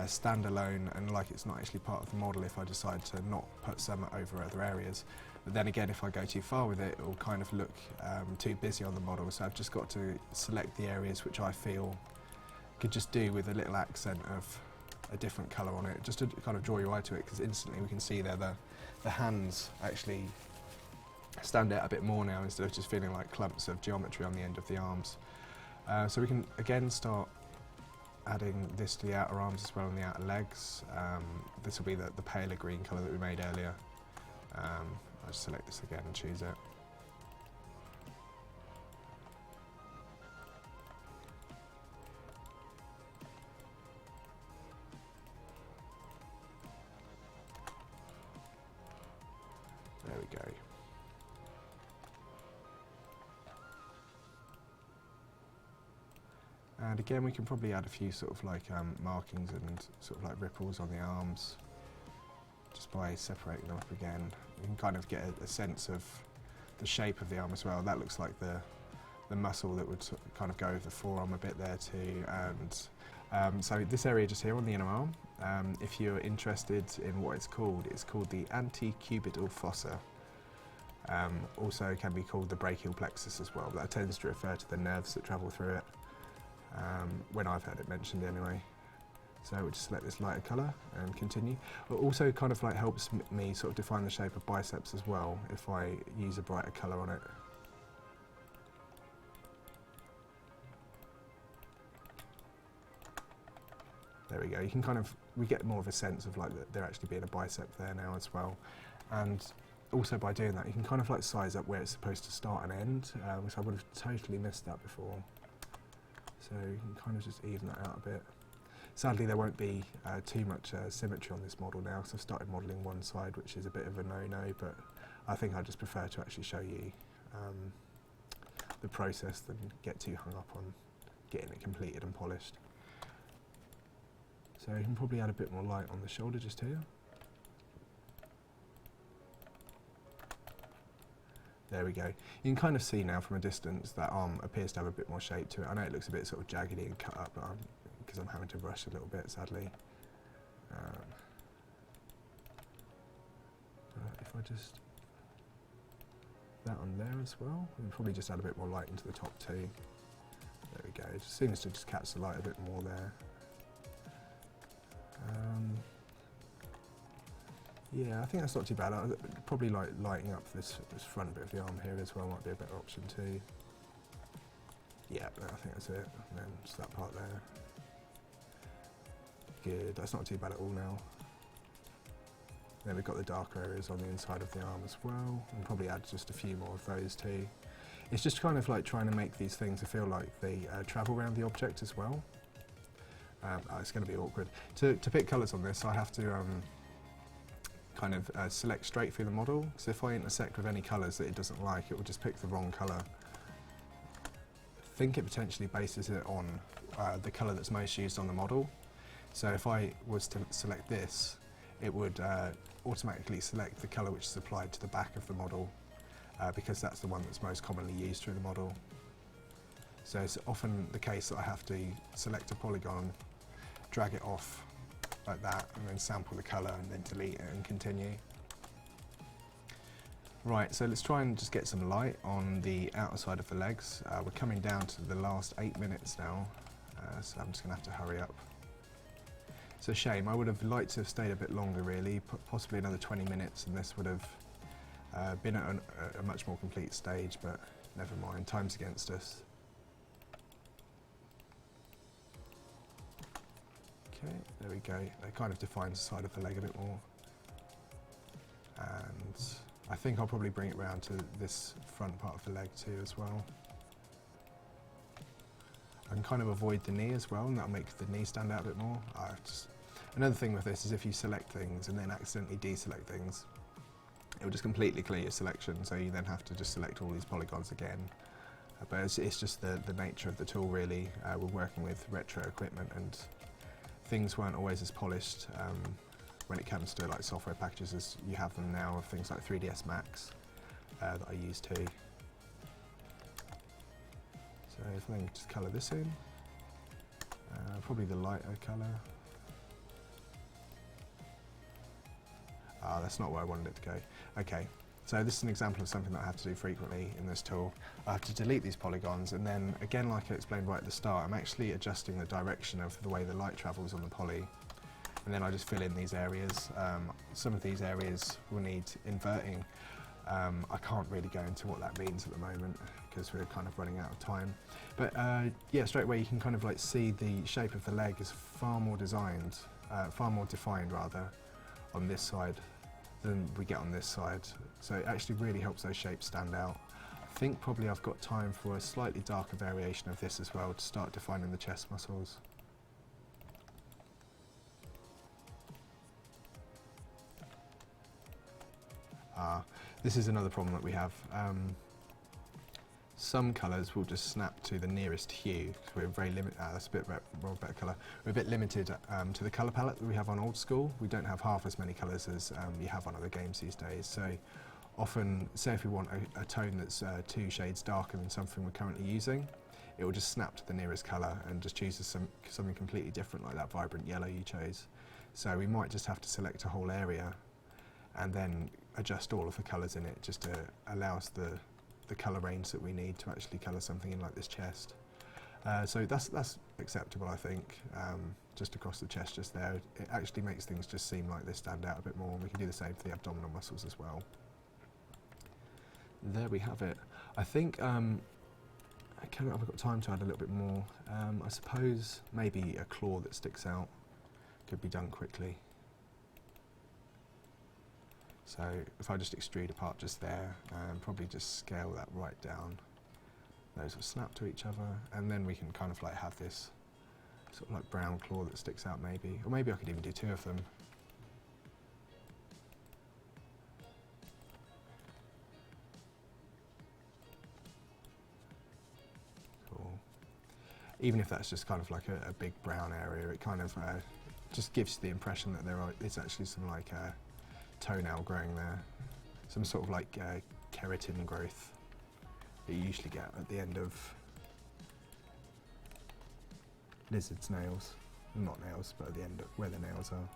standalone and like it's not actually part of the model if I decide to not put some over other areas. But then again, if I go too far with it, it will kind of look too busy on the model, so I've just got to select the areas which I feel could just do with a little accent of a different colour on it, just to kind of draw your eye to it, because instantly we can see there the hands actually stand out a bit more now instead of just feeling like clumps of geometry on the end of the arms. So we can again start adding this to the outer arms as well and the outer legs. This will be the paler green colour that we made earlier. I'll just select this again and choose it. And again, we can probably add a few sort of like markings and sort of like ripples on the arms, just by separating them up again. You can kind of get a sense of the shape of the arm as well. That looks like the muscle that would sort of kind of go over the forearm a bit there too. And so this area just here on the inner arm, if you're interested in what it's called the antecubital fossa. Also can be called the brachial plexus as well, but that tends to refer to the nerves that travel through it, when I've heard it mentioned anyway. So we'll just select this lighter colour and continue. It also kind of like helps me sort of define the shape of biceps as well if I use a brighter colour on it. There we go. You can kind of, we get more of a sense of like there actually being a bicep there now as well. And also by doing that, you can kind of like size up where it's supposed to start and end, which I would have totally missed that before. So you can kind of just even that out a bit. Sadly, there won't be too much symmetry on this model now, because I've started modelling one side, which is a bit of a no-no, but I think I just prefer to actually show you the process than get too hung up on getting it completed and polished. So you can probably add a bit more light on the shoulder just here. There we go. You can kind of see now from a distance that arm appears to have a bit more shape to it. I know it looks a bit sort of jaggedy and cut up, but because I'm having to brush a little bit, sadly. If I just that on there as well, we can probably just add a bit more light into the top too. There we go. It just seems to just catch the light a bit more there. Yeah, I think that's not too bad. Probably like lighting up this front bit of the arm here as well might be a better option too. Yeah, I think that's it. And then just that part there. Good, that's not too bad at all now. Then we've got the darker areas on the inside of the arm as well. And probably add just a few more of those too. It's just kind of like trying to make these things feel like they travel around the object as well. It's going to be awkward. To pick colours on this, I have to kind of select straight through the model. So if I intersect with any colours that it doesn't like, it will just pick the wrong colour. I think it potentially bases it on the colour that's most used on the model. So if I was to select this, it would automatically select the colour which is applied to the back of the model, because that's the one that's most commonly used through the model. So it's often the case that I have to select a polygon, drag it off like that, and then sample the colour and then delete it and continue. Right, so let's try and just get some light on the outer side of the legs. We're coming down to the last 8 minutes now, so I'm just going to have to hurry up. It's a shame. I would have liked to have stayed a bit longer really, possibly another 20 minutes, and this would have been at a much more complete stage, but never mind, time's against us. Okay, there we go. That kind of defines the side of the leg a bit more. And I think I'll probably bring it round to this front part of the leg too as well. I can kind of avoid the knee as well, and that'll make the knee stand out a bit more. Another thing with this is if you select things and then accidentally deselect things, it will just completely clear your selection, so you then have to just select all these polygons again. But it's just the nature of the tool really. We're working with retro equipment, and things weren't always as polished when it comes to like software packages as you have them now, of things like 3ds Max that I use too. So if I can just colour this in, probably the lighter colour. Ah, that's not where I wanted it to go. Okay, so this is an example of something that I have to do frequently in this tool. I have to delete these polygons, and then again, like I explained right at the start, I'm actually adjusting the direction of the way the light travels on the poly, and then I just fill in these areas. Some of these areas will need inverting. I can't really go into what that means at the moment because we're kind of running out of time. But yeah, straight away you can kind of like see the shape of the leg is far more defined rather, on this side than we get on this side. So it actually really helps those shapes stand out. I think probably I've got time for a slightly darker variation of this as well to start defining the chest muscles. This is another problem that we have. some colours will just snap to the nearest hue, because we're very limited. That's a bit better colour. We're a bit limited to the colour palette that we have on Old School. We don't have half as many colours as you have on other games these days. So often, say if we want a tone that's 2 shades darker than something we're currently using, it will just snap to the nearest colour and just chooses something completely different, like that vibrant yellow you chose. So we might just have to select a whole area and then adjust all of the colours in it, just to allow us the colour range that we need to actually colour something in like this chest. So that's acceptable, I think, just across the chest just there. It actually makes things just seem like they stand out a bit more. We can do the same for the abdominal muscles as well. There we have it. I think, have I got time to add a little bit more? I suppose maybe a claw that sticks out could be done quickly. So if I just extrude a part just there, and probably just scale that right down, those will snap to each other, and then we can kind of like have this sort of like brown claw that sticks out maybe, or maybe I could even do 2 of them. Cool. Even if that's just kind of like a big brown area, it kind of just gives the impression that there's actually some like toenail growing there, some sort of like keratin growth that you usually get at the end of lizards' nails. Not nails, but at the end of where the nails are.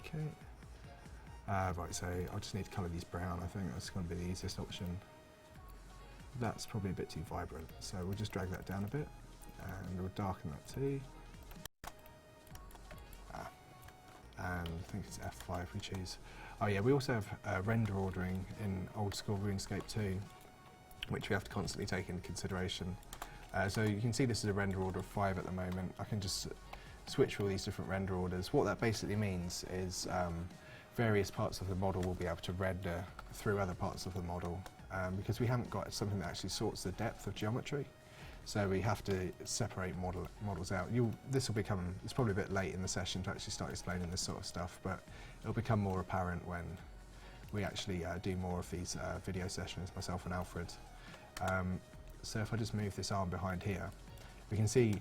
Okay. Right, so I just need to colour these brown. I think that's going to be the easiest option. That's probably a bit too vibrant, so we'll just drag that down a bit. And we'll darken that too. And I think it's F5 we choose. Oh yeah, we also have render ordering in Old School Runescape 2, which we have to constantly take into consideration. So you can see this is a render order of 5 at the moment. I can just switch all these different render orders. What that basically means is various parts of the model will be able to render through other parts of the model, because we haven't got something that actually sorts the depth of geometry. So we have to separate models out. This will become, it's probably a bit late in the session to actually start explaining this sort of stuff, but it'll become more apparent when we actually do more of these video sessions, myself and Alfred. So if I just move this arm behind here, we can see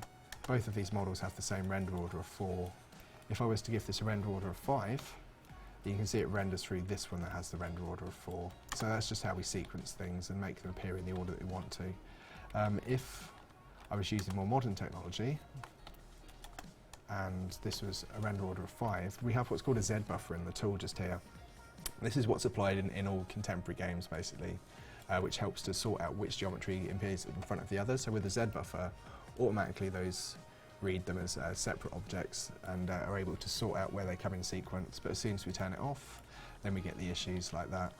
both of these models have the same render order of 4. If I was to give this a render order of 5, you can see it renders through this one that has the render order of 4. So that's just how we sequence things and make them appear in the order that we want to. If I was using more modern technology, and this was a render order of 5, we have what's called a Z buffer in the tool just here. This is what's applied in all contemporary games, basically, which helps to sort out which geometry appears in front of the other. So with the Z buffer, automatically those read them as separate objects and are able to sort out where they come in sequence. But as soon as we turn it off, then we get the issues like that.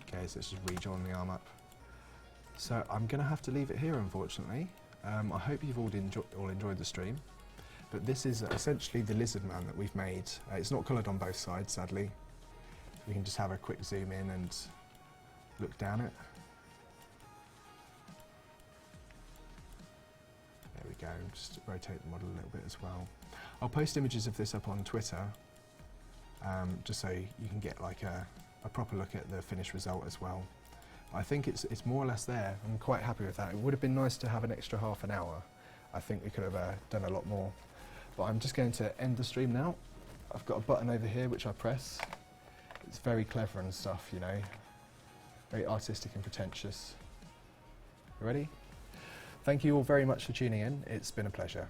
Okay, so let's just rejoin the arm up. So I'm going to have to leave it here, unfortunately. I hope you've all enjoyed the stream. But this is essentially the lizard man that we've made. It's not coloured on both sides, sadly. We can just have a quick zoom in and look down it. There we go, just rotate the model a little bit as well. I'll post images of this up on Twitter, just so you can get like a proper look at the finished result as well. I think it's more or less there. I'm quite happy with that. It would have been nice to have an extra half an hour. I think we could have done a lot more. But I'm just going to end the stream now. I've got a button over here which I press. It's very clever and stuff, you know. Very artistic and pretentious. You ready? Thank you all very much for tuning in. It's been a pleasure.